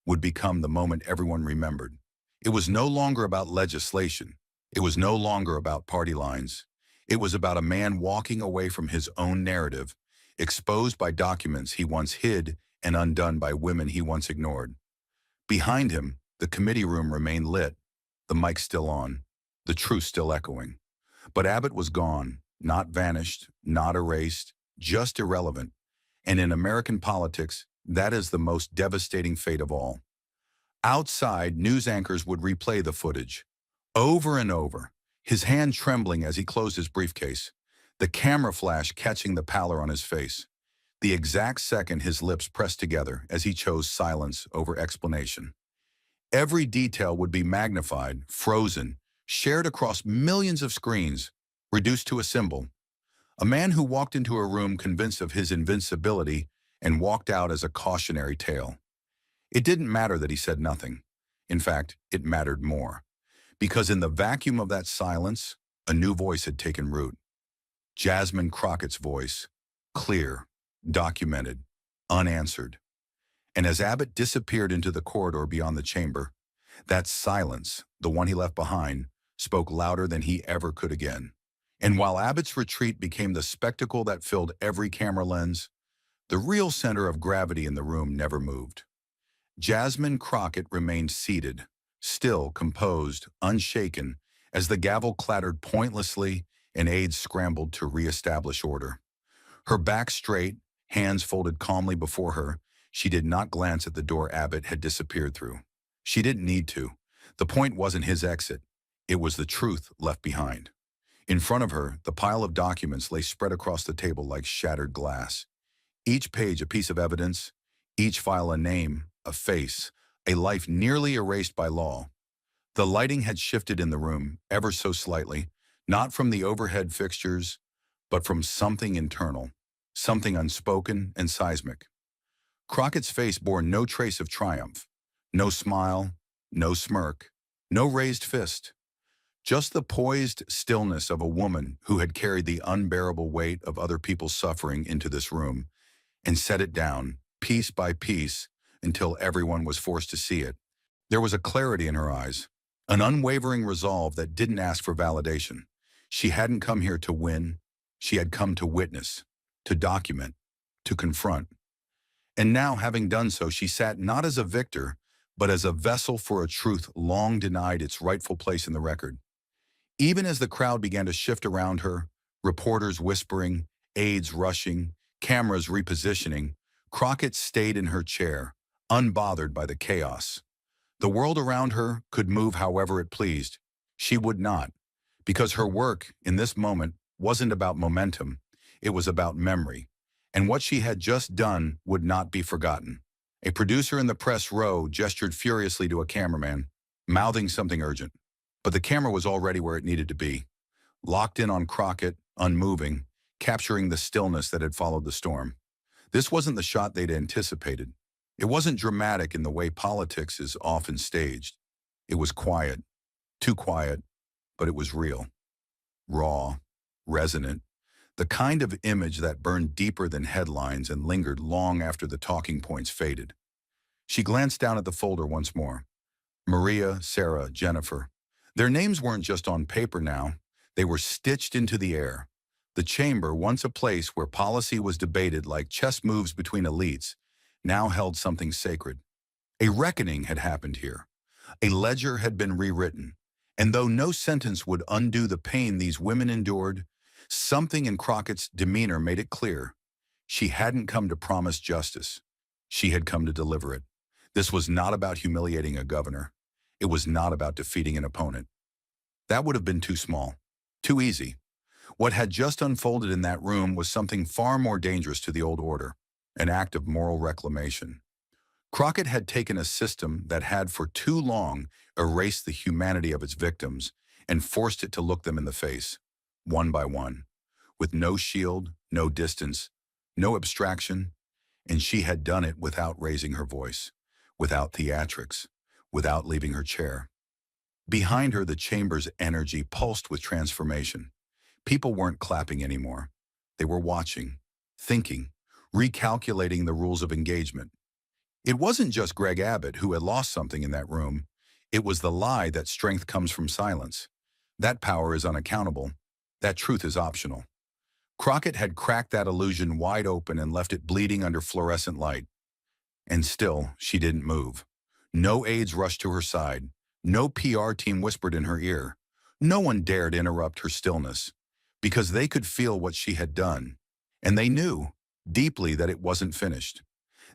would become the moment everyone remembered. It was no longer about legislation. It was no longer about party lines. It was about a man walking away from his own narrative, exposed by documents he once hid and undone by women he once ignored. Behind him, the committee room remained lit, the mic still on, the truth still echoing. But Abbott was gone, not vanished, not erased, just irrelevant. And in American politics, that is the most devastating fate of all. Outside, news anchors would replay the footage, over and over, his hand trembling as he closed his briefcase, the camera flash catching the pallor on his face, the exact second his lips pressed together as he chose silence over explanation. Every detail would be magnified, frozen, shared across millions of screens, reduced to a symbol. A man who walked into a room convinced of his invincibility and walked out as a cautionary tale. It didn't matter that he said nothing. In fact, it mattered more. Because in the vacuum of that silence, a new voice had taken root. Jasmine Crockett's voice, clear, documented, unanswered. And as Abbott disappeared into the corridor beyond the chamber, that silence, the one he left behind, spoke louder than he ever could again. And while Abbott's retreat became the spectacle that filled every camera lens, the real center of gravity in the room never moved. Jasmine Crockett remained seated, still, composed, unshaken, as the gavel clattered pointlessly and aides scrambled to reestablish order. Her back straight, hands folded calmly before her, she did not glance at the door Abbott had disappeared through. She didn't need to. The point wasn't his exit. It was the truth left behind. In front of her, the pile of documents lay spread across the table like shattered glass. Each page a piece of evidence, each file a name, a face, a life nearly erased by law. The lighting had shifted in the room, ever so slightly, not from the overhead fixtures, but from something internal, something unspoken and seismic. Crockett's face bore no trace of triumph, no smile, no smirk, no raised fist. Just the poised stillness of a woman who had carried the unbearable weight of other people's suffering into this room and set it down, piece by piece, until everyone was forced to see it. There was a clarity in her eyes, an unwavering resolve that didn't ask for validation. She hadn't come here to win. She had come to witness, to document, to confront. And now, having done so, she sat not as a victor, but as a vessel for a truth long denied its rightful place in the record. Even as the crowd began to shift around her, reporters whispering, aides rushing, cameras repositioning, Crockett stayed in her chair, unbothered by the chaos. The world around her could move however it pleased. She would not, because her work in this moment wasn't about momentum, it was about memory. And what she had just done would not be forgotten. A producer in the press row gestured furiously to a cameraman, mouthing something urgent. But the camera was already where it needed to be, locked in on Crockett, unmoving, capturing the stillness that had followed the storm. This wasn't the shot they'd anticipated. It wasn't dramatic in the way politics is often staged. It was quiet, too quiet, but it was real, raw, resonant, the kind of image that burned deeper than headlines and lingered long after the talking points faded. She glanced down at the folder once more. Maria, Sarah, Jennifer. Their names weren't just on paper now, they were stitched into the air. The chamber, once a place where policy was debated like chess moves between elites, now held something sacred. A reckoning had happened here. A ledger had been rewritten. And though no sentence would undo the pain these women endured, something in Crockett's demeanor made it clear. She hadn't come to promise justice. She had come to deliver it. This was not about humiliating a governor. It was not about defeating an opponent. That would have been too small, too easy. What had just unfolded in that room was something far more dangerous to the old order, an act of moral reclamation. Crockett had taken a system that had for too long erased the humanity of its victims and forced it to look them in the face, one by one, with no shield, no distance, no abstraction, and she had done it without raising her voice, without theatrics, without leaving her chair. Behind her, the chamber's energy pulsed with transformation. People weren't clapping anymore. They were watching, thinking, recalculating the rules of engagement. It wasn't just Greg Abbott who had lost something in that room. It was the lie that strength comes from silence. That power is unaccountable. That truth is optional. Crockett had cracked that illusion wide open and left it bleeding under fluorescent light. And still, she didn't move. No aides rushed to her side. No PR team whispered in her ear. No one dared interrupt her stillness, because they could feel what she had done. And they knew, deeply, that it wasn't finished.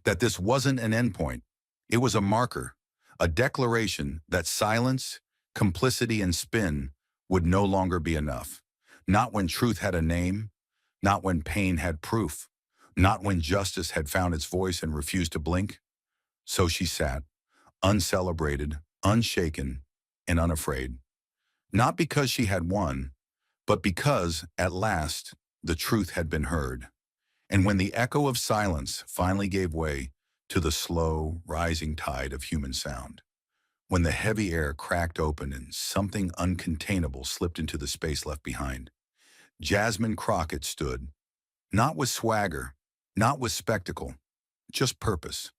That this wasn't an endpoint. It was a marker, a declaration that silence, complicity, and spin would no longer be enough. Not when truth had a name, not when pain had proof, not when justice had found its voice and refused to blink. So she sat, uncelebrated, unshaken, and unafraid. Not because she had won, but because, at last, the truth had been heard. And when the echo of silence finally gave way to the slow, rising tide of human sound, when the heavy air cracked open and something uncontainable slipped into the space left behind, Jasmine Crockett stood, not with swagger, not with spectacle, just purpose.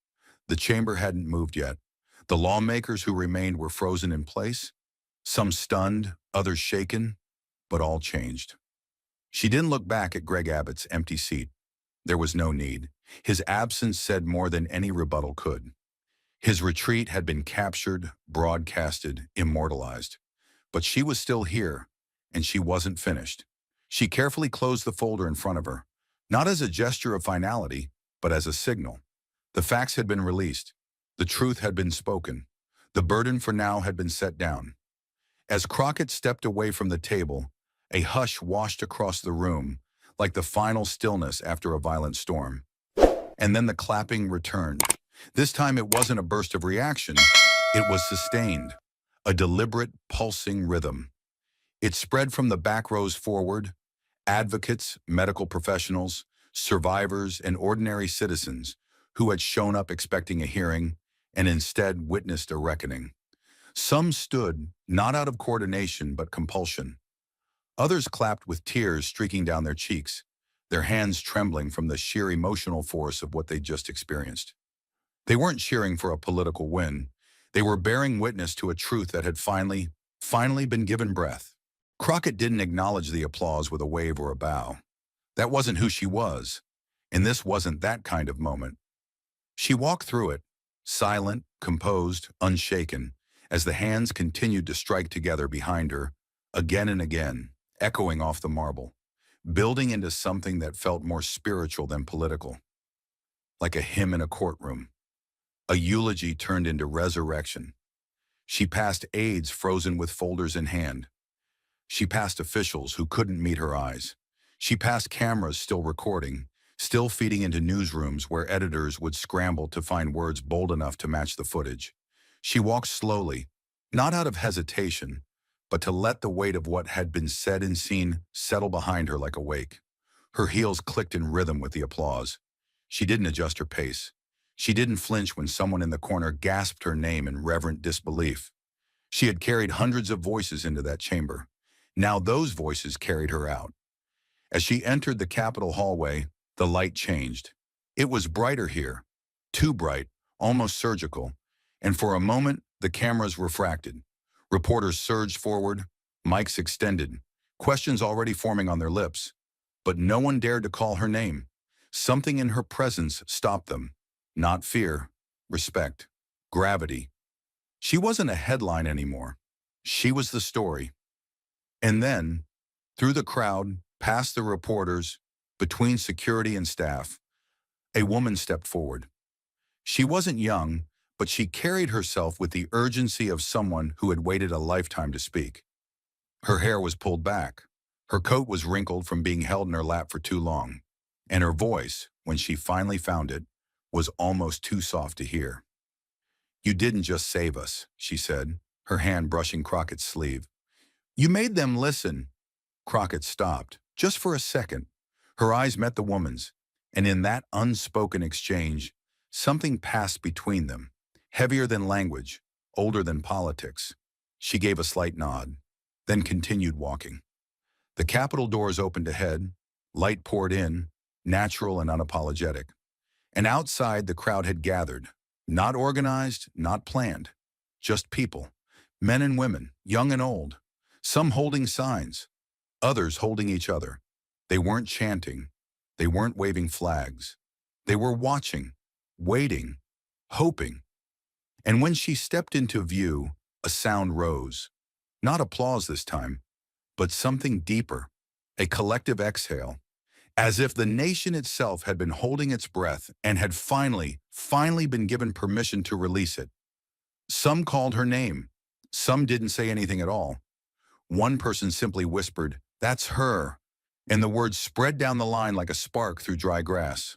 The chamber hadn't moved yet. The lawmakers who remained were frozen in place, some stunned, others shaken, but all changed. She didn't look back at Greg Abbott's empty seat. There was no need. His absence said more than any rebuttal could. His retreat had been captured, broadcasted, immortalized. But she was still here, and she wasn't finished. She carefully closed the folder in front of her, not as a gesture of finality, but as a signal. The facts had been released. The truth had been spoken. The burden for now had been set down. As Crockett stepped away from the table, a hush washed across the room, like the final stillness after a violent storm. And then the clapping returned. This time it wasn't a burst of reaction, it was sustained, a deliberate, pulsing rhythm. It spread from the back rows forward, advocates, medical professionals, survivors, and ordinary citizens who had shown up expecting a hearing and instead witnessed a reckoning. Some stood, not out of coordination but compulsion. Others clapped with tears streaking down their cheeks, their hands trembling from the sheer emotional force of what they'd just experienced. They weren't cheering for a political win. They were bearing witness to a truth that had finally been given breath. Crockett didn't acknowledge the applause with a wave or a bow. That wasn't who she was, and this wasn't that kind of moment. She walked through it, silent, composed, unshaken, as the hands continued to strike together behind her, again and again, echoing off the marble, building into something that felt more spiritual than political, like a hymn in a courtroom. A eulogy turned into resurrection. She passed aides frozen with folders in hand. She passed officials who couldn't meet her eyes. She passed cameras still recording, still feeding into newsrooms where editors would scramble to find words bold enough to match the footage. She walked slowly, not out of hesitation, but to let the weight of what had been said and seen settle behind her like a wake. Her heels clicked in rhythm with the applause. She didn't adjust her pace. She didn't flinch when someone in the corner gasped her name in reverent disbelief. She had carried hundreds of voices into that chamber. Now those voices carried her out. As she entered the Capitol hallway, the light changed. It was brighter here, too bright, almost surgical, and for a moment, the cameras refracted. Reporters surged forward, mics extended, questions already forming on their lips. But no one dared to call her name. Something in her presence stopped them. Not fear, respect, gravity. She wasn't a headline anymore. She was the story. And then, through the crowd, past the reporters, between security and staff, a woman stepped forward. She wasn't young, but she carried herself with the urgency of someone who had waited a lifetime to speak. Her hair was pulled back. Her coat was wrinkled from being held in her lap for too long. And her voice, when she finally found it, was almost too soft to hear. "You didn't just save us," she said, her hand brushing Crockett's sleeve. "You made them listen." Crockett stopped, just for a second. Her eyes met the woman's, and in that unspoken exchange, something passed between them, heavier than language, older than politics. She gave a slight nod, then continued walking. The Capitol doors opened ahead, light poured in, natural and unapologetic. And outside the crowd had gathered, not organized, not planned, just people, men and women, young and old, some holding signs, others holding each other. They weren't chanting, they weren't waving flags. They were watching, waiting, hoping. And when she stepped into view, a sound rose. Not applause this time, but something deeper, a collective exhale, as if the nation itself had been holding its breath and had finally been given permission to release it. Some called her name. Some didn't say anything at all. One person simply whispered, "That's her," and the words spread down the line like a spark through dry grass.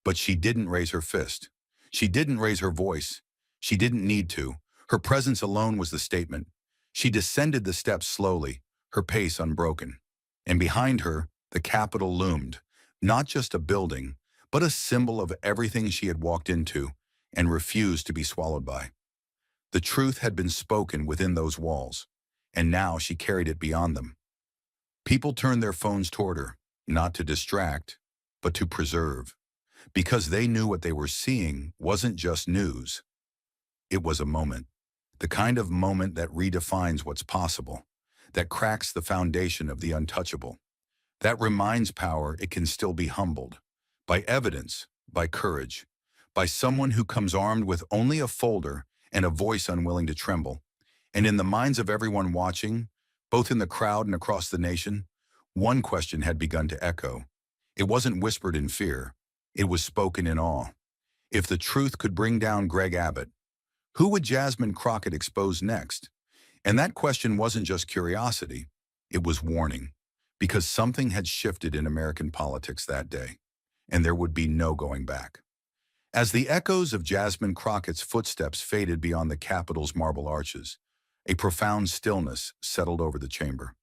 But she didn't raise her fist. She didn't raise her voice. She didn't need to. Her presence alone was the statement. She descended the steps slowly, her pace unbroken. And behind her, the Capitol loomed, not just a building, but a symbol of everything she had walked into and refused to be swallowed by. The truth had been spoken within those walls, and now she carried it beyond them. People turned their phones toward her, not to distract, but to preserve, because they knew what they were seeing wasn't just news. It was a moment, the kind of moment that redefines what's possible, that cracks the foundation of the untouchable, that reminds power it can still be humbled, by evidence, by courage, by someone who comes armed with only a folder and a voice unwilling to tremble. And in the minds of everyone watching, both in the crowd and across the nation, one question had begun to echo. It wasn't whispered in fear, it was spoken in awe. If the truth could bring down Greg Abbott, who would Jasmine Crockett expose next? And that question wasn't just curiosity, it was warning, because something had shifted in American politics that day, and there would be no going back. As the echoes of Jasmine Crockett's footsteps faded beyond the Capitol's marble arches, a profound stillness settled over the chamber.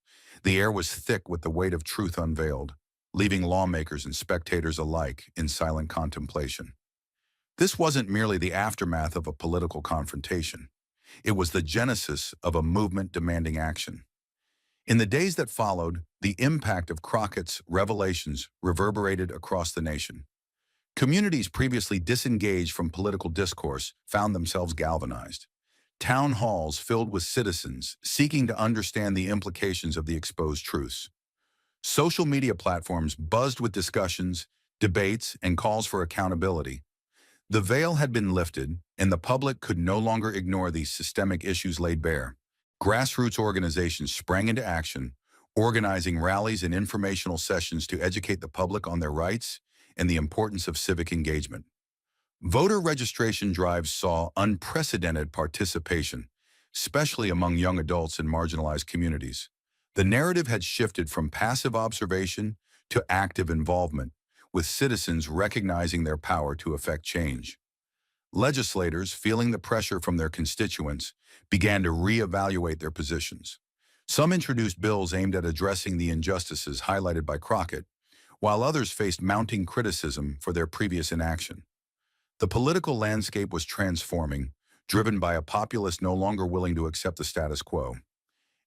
The air was thick with the weight of truth unveiled, leaving lawmakers and spectators alike in silent contemplation. This wasn't merely the aftermath of a political confrontation. It was the genesis of a movement demanding action. In the days that followed, the impact of Crockett's revelations reverberated across the nation. Communities previously disengaged from political discourse found themselves galvanized. Town halls filled with citizens seeking to understand the implications of the exposed truths. Social media platforms buzzed with discussions, debates, and calls for accountability. The veil had been lifted, and the public could no longer ignore these systemic issues laid bare. Grassroots organizations sprang into action, organizing rallies and informational sessions to educate the public on their rights and the importance of civic engagement. Voter registration drives saw unprecedented participation, especially among young adults in marginalized communities. The narrative had shifted from passive observation to active involvement, with citizens recognizing their power to affect change. Legislators, feeling the pressure from their constituents, began to reevaluate their positions. Some introduced bills aimed at addressing the injustices highlighted by Crockett, while others faced mounting criticism for their previous inaction. The political landscape was transforming, driven by a populace no longer willing to accept the status quo.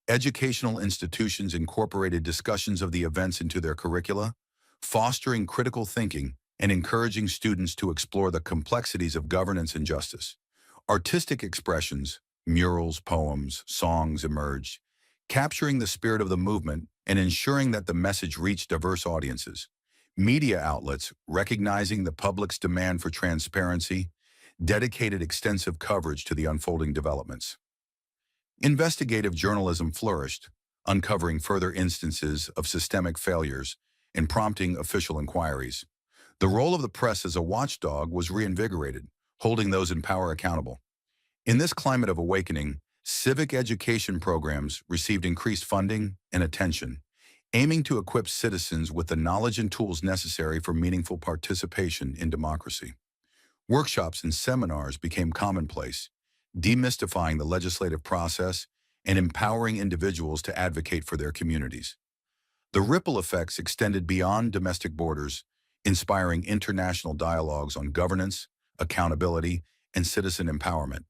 Educational institutions incorporated discussions of the events into their curricula, fostering critical thinking and encouraging students to explore the complexities of governance and justice. Artistic expressions, murals, poems, songs emerged, capturing the spirit of the movement and ensuring that the message reached diverse audiences. Media outlets, recognizing the public's demand for transparency, dedicated extensive coverage to the unfolding developments. Investigative journalism flourished, uncovering further instances of systemic failures and prompting official inquiries. The role of the press as a watchdog was reinvigorated, holding those in power accountable. In this climate of awakening, civic education programs received increased funding and attention, aiming to equip citizens with the knowledge and tools necessary for meaningful participation in democracy. Workshops and seminars became commonplace, demystifying the legislative process and empowering individuals to advocate for their communities. The ripple effects extended beyond domestic borders, inspiring international dialogues on governance, accountability, and citizen empowerment.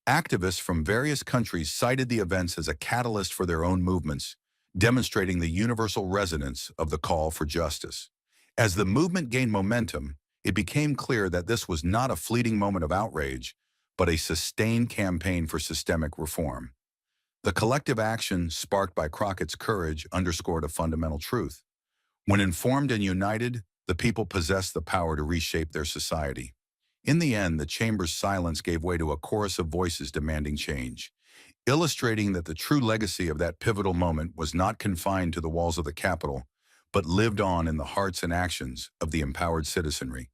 Activists from various countries cited the events as a catalyst for their own movements, demonstrating the universal resonance of the call for justice. As the movement gained momentum, it became clear that this was not a fleeting moment of outrage, but a sustained campaign for systemic reform. The collective action sparked by Crockett's courage underscored a fundamental truth. When informed and united, the people possessed the power to reshape their society. In the end, the chamber's silence gave way to a chorus of voices demanding change, illustrating that the true legacy of that pivotal moment was not confined to the walls of the Capitol, but lived on in the hearts and actions of the empowered citizenry.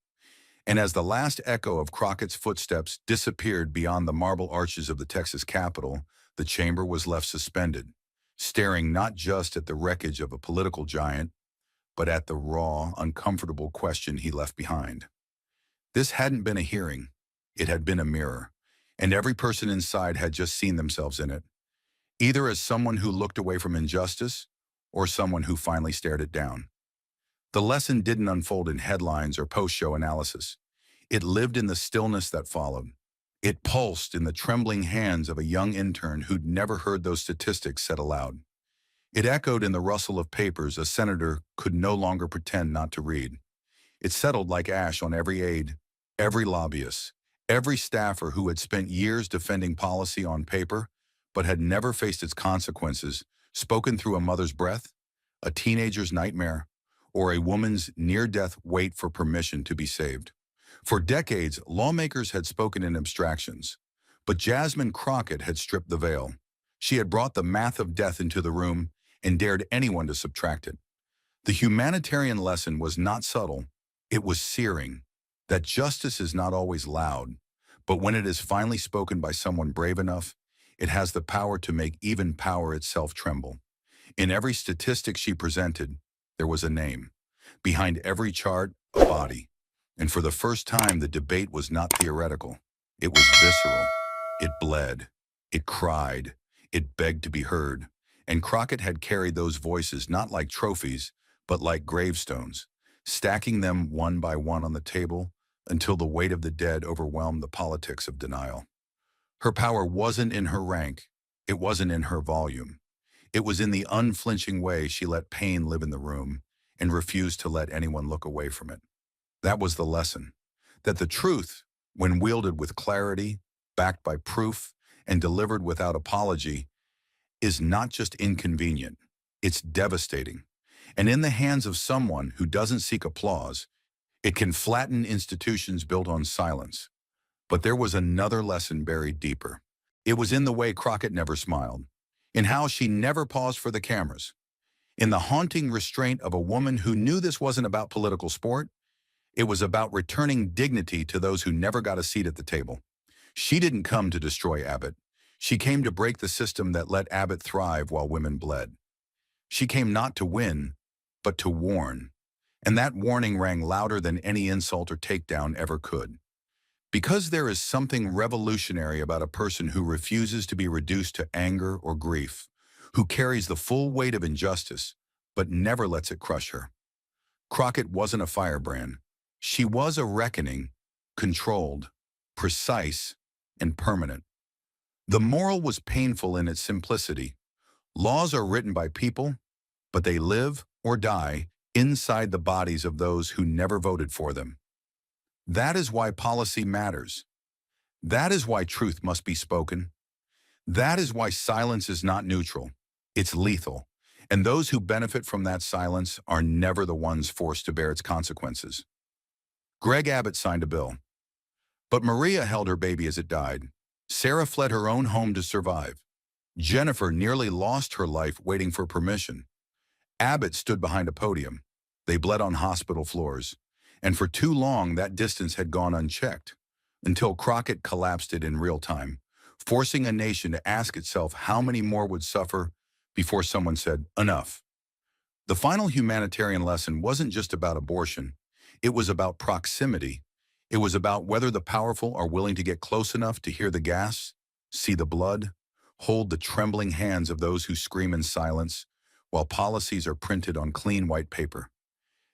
And as the last echo of Crockett's footsteps disappeared beyond the marble arches of the Texas Capitol, the chamber was left suspended, staring not just at the wreckage of a political giant, but at the raw, uncomfortable question he left behind. This hadn't been a hearing, it had been a mirror, and every person inside had just seen themselves in it, either as someone who looked away from injustice or someone who finally stared it down. The lesson didn't unfold in headlines or post-show analysis. It lived in the stillness that followed. It pulsed in the trembling hands of a young intern who'd never heard those statistics said aloud. It echoed in the rustle of papers a senator could no longer pretend not to read. It settled like ash on every aide, every lobbyist, every staffer who had spent years defending policy on paper but had never faced its consequences, spoken through a mother's breath, a teenager's nightmare, or a woman's near-death wait for permission to be saved. For decades, lawmakers had spoken in abstractions, but Jasmine Crockett had stripped the veil. She had brought the math of death into the room and dared anyone to subtract it. The humanitarian lesson was not subtle, it was searing, that justice is not always loud, but when it is finally spoken by someone brave enough, It has the power to make even power itself tremble. In every statistic she presented, there was a name. Behind every chart, a body. And for the first time, the debate was not theoretical. It was visceral. It bled. It cried. It begged to be heard. And Crockett had carried those voices not like trophies, but like gravestones, stacking them one by one on the table until the weight of the dead overwhelmed the politics of denial. Her power wasn't in her rank. It wasn't in her volume. It was in the unflinching way she let pain live in the room and refused to let anyone look away from it. That was the lesson, that the truth, when wielded with clarity, backed by proof, and delivered without apology, is not just inconvenient, it's devastating. And in the hands of someone who doesn't seek applause, it can flatten institutions built on silence. But there was another lesson buried deeper. It was in the way Crockett never smiled, in how she never paused for the cameras, in the haunting restraint of a woman who knew this wasn't about political sport. It was about returning dignity to those who never got a seat at the table. She didn't come to destroy Abbott. She came to break the system that let Abbott thrive while women bled. She came not to win, but to warn. And that warning rang louder than any insult or takedown ever could. Because there is something revolutionary about a person who refuses to be reduced to anger or grief, who carries the full weight of injustice, but never lets it crush her. Crockett wasn't a firebrand. She was a reckoning, controlled, precise, and permanent. The moral was painful in its simplicity. Laws are written by people, but they live or die inside the bodies of those who never voted for them. That is why policy matters. That is why truth must be spoken. That is why silence is not neutral. It's lethal. And those who benefit from that silence are never the ones forced to bear its consequences. Greg Abbott signed a bill. But Maria held her baby as it died. Sarah fled her own home to survive. Jennifer nearly lost her life waiting for permission. Abbott stood behind a podium. They bled on hospital floors. And for too long, that distance had gone unchecked, until Crockett collapsed it in real time, forcing a nation to ask itself how many more would suffer before someone said, enough. The final humanitarian lesson wasn't just about abortion. It was about proximity. It was about whether the powerful are willing to get close enough to hear the gas, see the blood, hold the trembling hands of those who scream in silence, while policies are printed on clean white paper.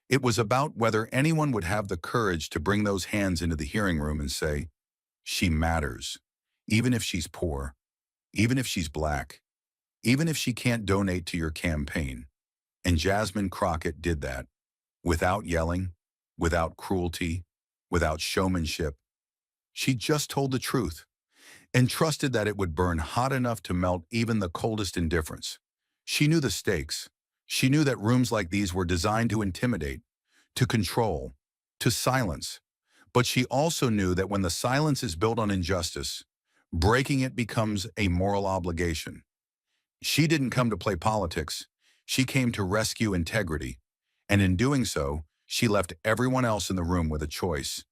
It was about whether anyone would have the courage to bring those hands into the hearing room and say, she matters, even if she's poor, even if she's black, even if she can't donate to your campaign. And Jasmine Crockett did that, without yelling, without cruelty, without showmanship. She just told the truth and trusted that it would burn hot enough to melt even the coldest indifference. She knew the stakes. She knew that rooms like these were designed to intimidate, to control, to silence. But she also knew that when the silence is built on injustice, breaking it becomes a moral obligation. She didn't come to play politics. She came to rescue integrity. And in doing so, she left everyone else in the room with a choice: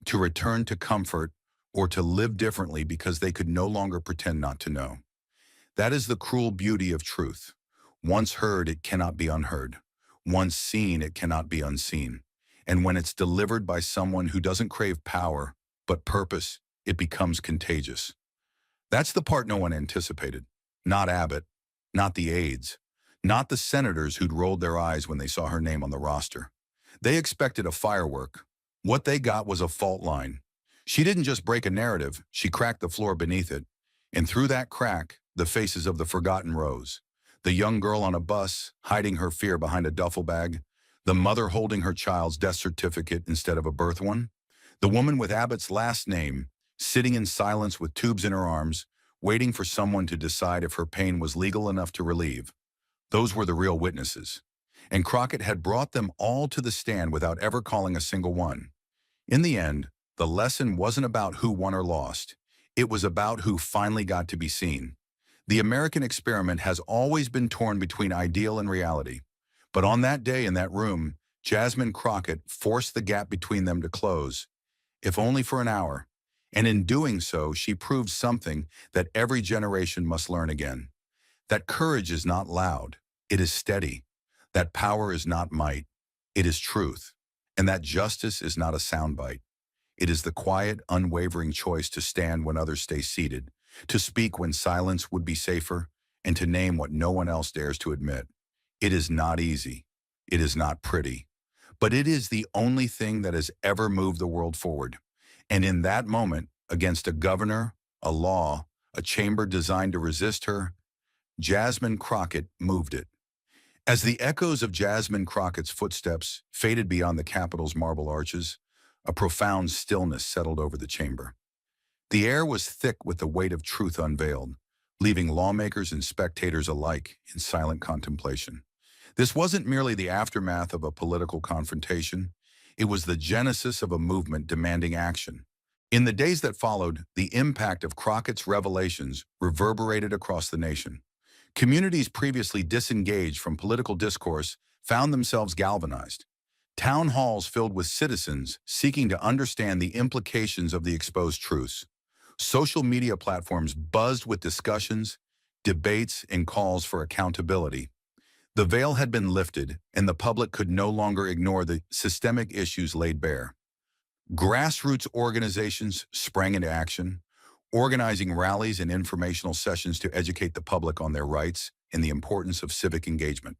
to return to comfort or to live differently because they could no longer pretend not to know. That is the cruel beauty of truth. Once heard, it cannot be unheard. Once seen, it cannot be unseen. And when it's delivered by someone who doesn't crave power, but purpose, it becomes contagious. That's the part no one anticipated. Not Abbott, not the aides, not the senators who'd rolled their eyes when they saw her name on the roster. They expected a firework. What they got was a fault line. She didn't just break a narrative, she cracked the floor beneath it. And through that crack, the faces of the forgotten rose. The young girl on a bus, hiding her fear behind a duffel bag. The mother holding her child's death certificate instead of a birth one. The woman with Abbott's last name, sitting in silence with tubes in her arms, waiting for someone to decide if her pain was legal enough to relieve. Those were the real witnesses. And Crockett had brought them all to the stand without ever calling a single one. In the end, the lesson wasn't about who won or lost. It was about who finally got to be seen. The American experiment has always been torn between ideal and reality. But on that day in that room, Jasmine Crockett forced the gap between them to close, if only for an hour. And in doing so, she proved something that every generation must learn again. That courage is not loud, it is steady. That power is not might, it is truth. And that justice is not a soundbite. It is the quiet, unwavering choice to stand when others stay seated, to speak when silence would be safer, and to name what no one else dares to admit. It is not easy. It is not pretty. But it is the only thing that has ever moved the world forward. And in that moment, against a governor, a law, a chamber designed to resist her, Jasmine Crockett moved it. As the echoes of Jasmine Crockett's footsteps faded beyond the Capitol's marble arches, a profound stillness settled over the chamber. The air was thick with the weight of truth unveiled, leaving lawmakers and spectators alike in silent contemplation. This wasn't merely the aftermath of a political confrontation, it was the genesis of a movement demanding action. In the days that followed, the impact of Crockett's revelations reverberated across the nation. Communities previously disengaged from political discourse found themselves galvanized. Town halls filled with citizens seeking to understand the implications of the exposed truths. Social media platforms buzzed with discussions, debates, and calls for accountability. The veil had been lifted, and the public could no longer ignore the systemic issues laid bare. Grassroots organizations sprang into action, organizing rallies and informational sessions to educate the public on their rights and the importance of civic engagement.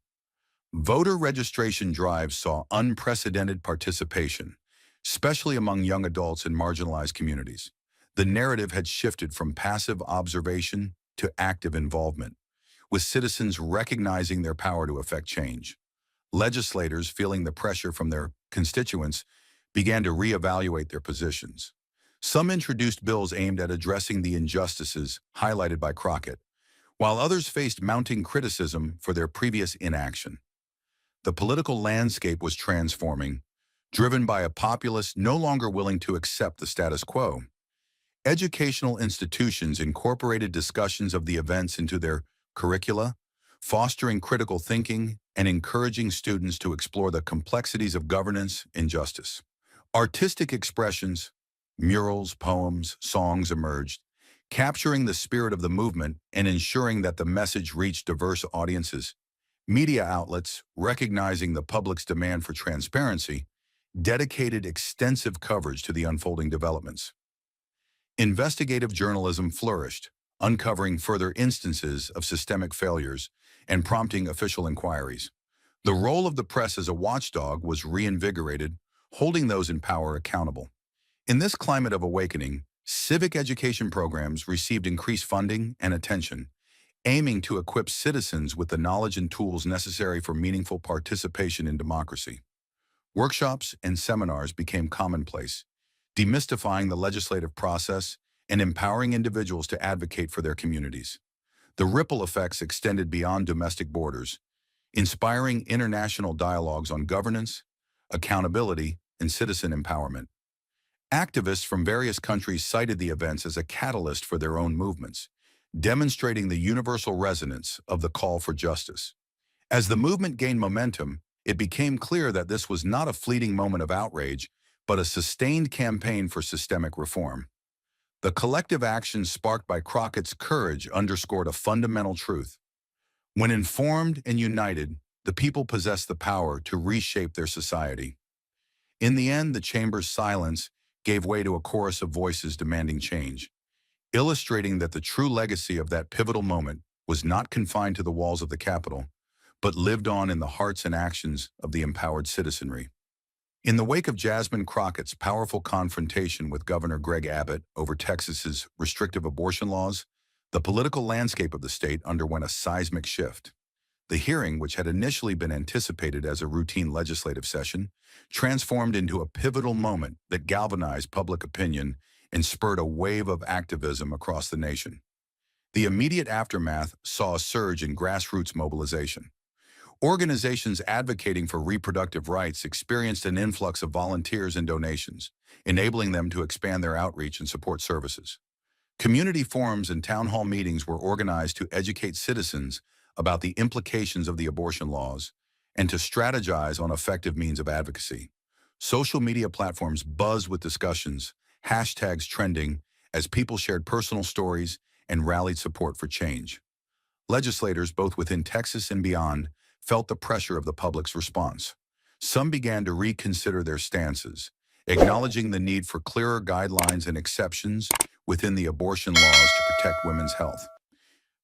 Voter registration drives saw unprecedented participation, especially among young adults in marginalized communities. The narrative had shifted from passive observation to active involvement, with citizens recognizing their power to affect change. Legislators, feeling the pressure from their constituents, began to reevaluate their positions. Some introduced bills aimed at addressing the injustices highlighted by Crockett, while others faced mounting criticism for their previous inaction. The political landscape was transforming, driven by a populace no longer willing to accept the status quo. Educational institutions incorporated discussions of the events into their curricula, fostering critical thinking and encouraging students to explore the complexities of governance and justice. Artistic expressions, murals, poems, songs emerged, capturing the spirit of the movement and ensuring that the message reached diverse audiences. Media outlets, recognizing the public's demand for transparency, dedicated extensive coverage to the unfolding developments. Investigative journalism flourished, uncovering further instances of systemic failures and prompting official inquiries. The role of the press as a watchdog was reinvigorated, holding those in power accountable. In this climate of awakening, civic education programs received increased funding and attention, aiming to equip citizens with the knowledge and tools necessary for meaningful participation in democracy. Workshops and seminars became commonplace, demystifying the legislative process and empowering individuals to advocate for their communities. The ripple effects extended beyond domestic borders, inspiring international dialogues on governance, accountability, and citizen empowerment. Activists from various countries cited the events as a catalyst for their own movements, demonstrating the universal resonance of the call for justice. As the movement gained momentum, it became clear that this was not a fleeting moment of outrage, but a sustained campaign for systemic reform. The collective action sparked by Crockett's courage underscored a fundamental truth. When informed and united, the people possess the power to reshape their society. In the end, the chamber's silence gave way to a chorus of voices demanding change, illustrating that the true legacy of that pivotal moment was not confined to the walls of the Capitol, but lived on in the hearts and actions of the empowered citizenry. In the wake of Jasmine Crockett's powerful confrontation with Governor Greg Abbott over Texas's restrictive abortion laws, the political landscape of the state underwent a seismic shift. The hearing, which had initially been anticipated as a routine legislative session, transformed into a pivotal moment that galvanized public opinion and spurred a wave of activism across the nation. The immediate aftermath saw a surge in grassroots mobilization. Organizations advocating for reproductive rights experienced an influx of volunteers and donations, enabling them to expand their outreach and support services. Community forums and town hall meetings were organized to educate citizens about the implications of the abortion laws and to strategize on effective means of advocacy. Social media platforms buzzed with discussions, hashtags trending as people shared personal stories and rallied support for change. Legislators, both within Texas and beyond, felt the pressure of the public's response. Some began to reconsider their stances, acknowledging the need for clearer guidelines and exceptions within the abortion laws to protect women's health.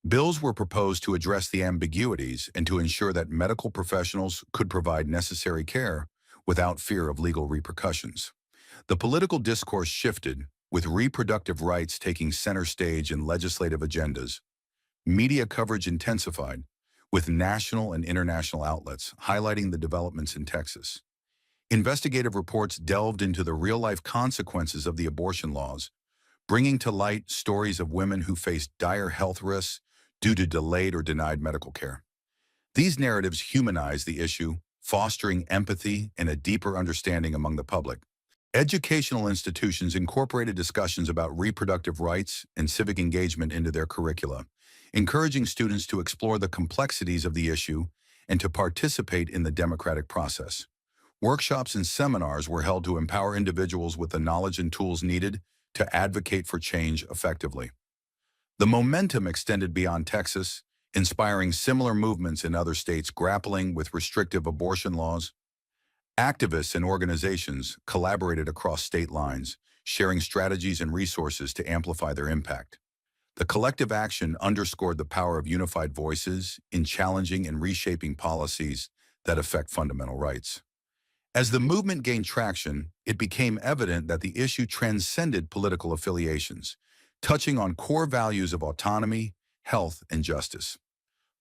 Bills were proposed to address the ambiguities and to ensure that medical professionals could provide necessary care without fear of legal repercussions. The political discourse shifted, with reproductive rights taking center stage in legislative agendas. Media coverage intensified, with national and international outlets highlighting the developments in Texas. Investigative reports delved into the real-life consequences of the abortion laws, bringing to light stories of women who faced dire health risks due to delayed or denied medical care. These narratives humanize the issue, fostering empathy and a deeper understanding among the public. Educational institutions incorporated discussions about reproductive rights and civic engagement into their curricula, encouraging students to explore the complexities of the issue and to participate in the democratic process. Workshops and seminars were held to empower individuals with the knowledge and tools needed to advocate for change effectively. The momentum extended beyond Texas, inspiring similar movements in other states grappling with restrictive abortion laws. Activists and organizations collaborated across state lines, sharing strategies and resources to amplify their impact. The collective action underscored the power of unified voices in challenging and reshaping policies that affect fundamental rights. As the movement gained traction, it became evident that the issue transcended political affiliations, touching on core values of autonomy, health, and justice.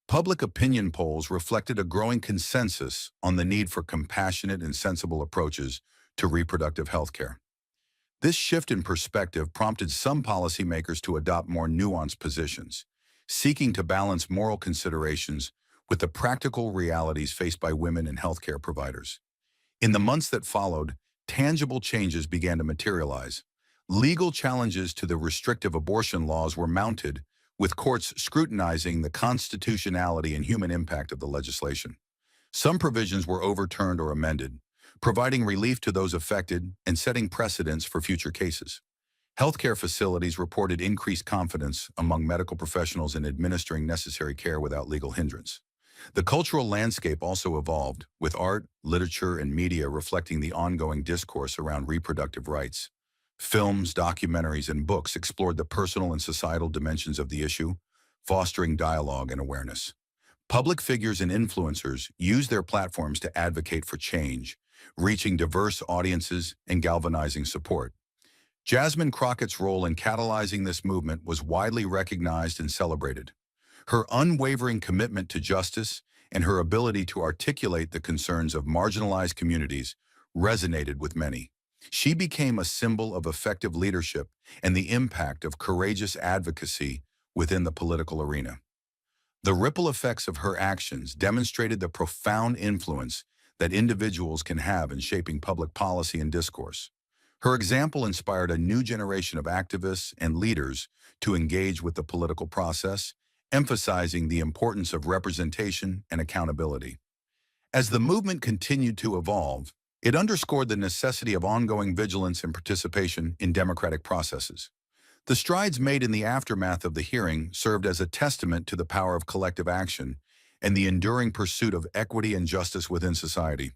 Public opinion polls reflected a growing consensus on the need for compassionate and sensible approaches to reproductive health care. This shift in perspective prompted some policymakers to adopt more nuanced positions, seeking to balance moral considerations with the practical realities faced by women and healthcare providers. In the months that followed, tangible changes began to materialize. Legal challenges to the restrictive abortion laws were mounted, with courts scrutinizing the constitutionality and human impact of the legislation. Some provisions were overturned or amended, providing relief to those affected and setting precedents for future cases. Healthcare facilities reported increased confidence among medical professionals in administering necessary care without legal hindrance. The cultural landscape also evolved, with art, literature, and media reflecting the ongoing discourse around reproductive rights. Films, documentaries, and books explored the personal and societal dimensions of the issue, fostering dialogue and awareness. Public figures and influencers used their platforms to advocate for change, reaching diverse audiences and galvanizing support. Jasmine Crockett's role in catalyzing this movement was widely recognized and celebrated. Her unwavering commitment to justice and her ability to articulate the concerns of marginalized communities resonated with many. She became a symbol of effective leadership and the impact of courageous advocacy within the political arena. The ripple effects of her actions demonstrated the profound influence that individuals can have in shaping public policy and discourse. Her example inspired a new generation of activists and leaders to engage with the political process, emphasizing the importance of representation and accountability. As the movement continued to evolve, it underscored the necessity of ongoing vigilance and participation in democratic processes. The strides made in the aftermath of the hearing served as a testament to the power of collective action and the enduring pursuit of equity and justice within society.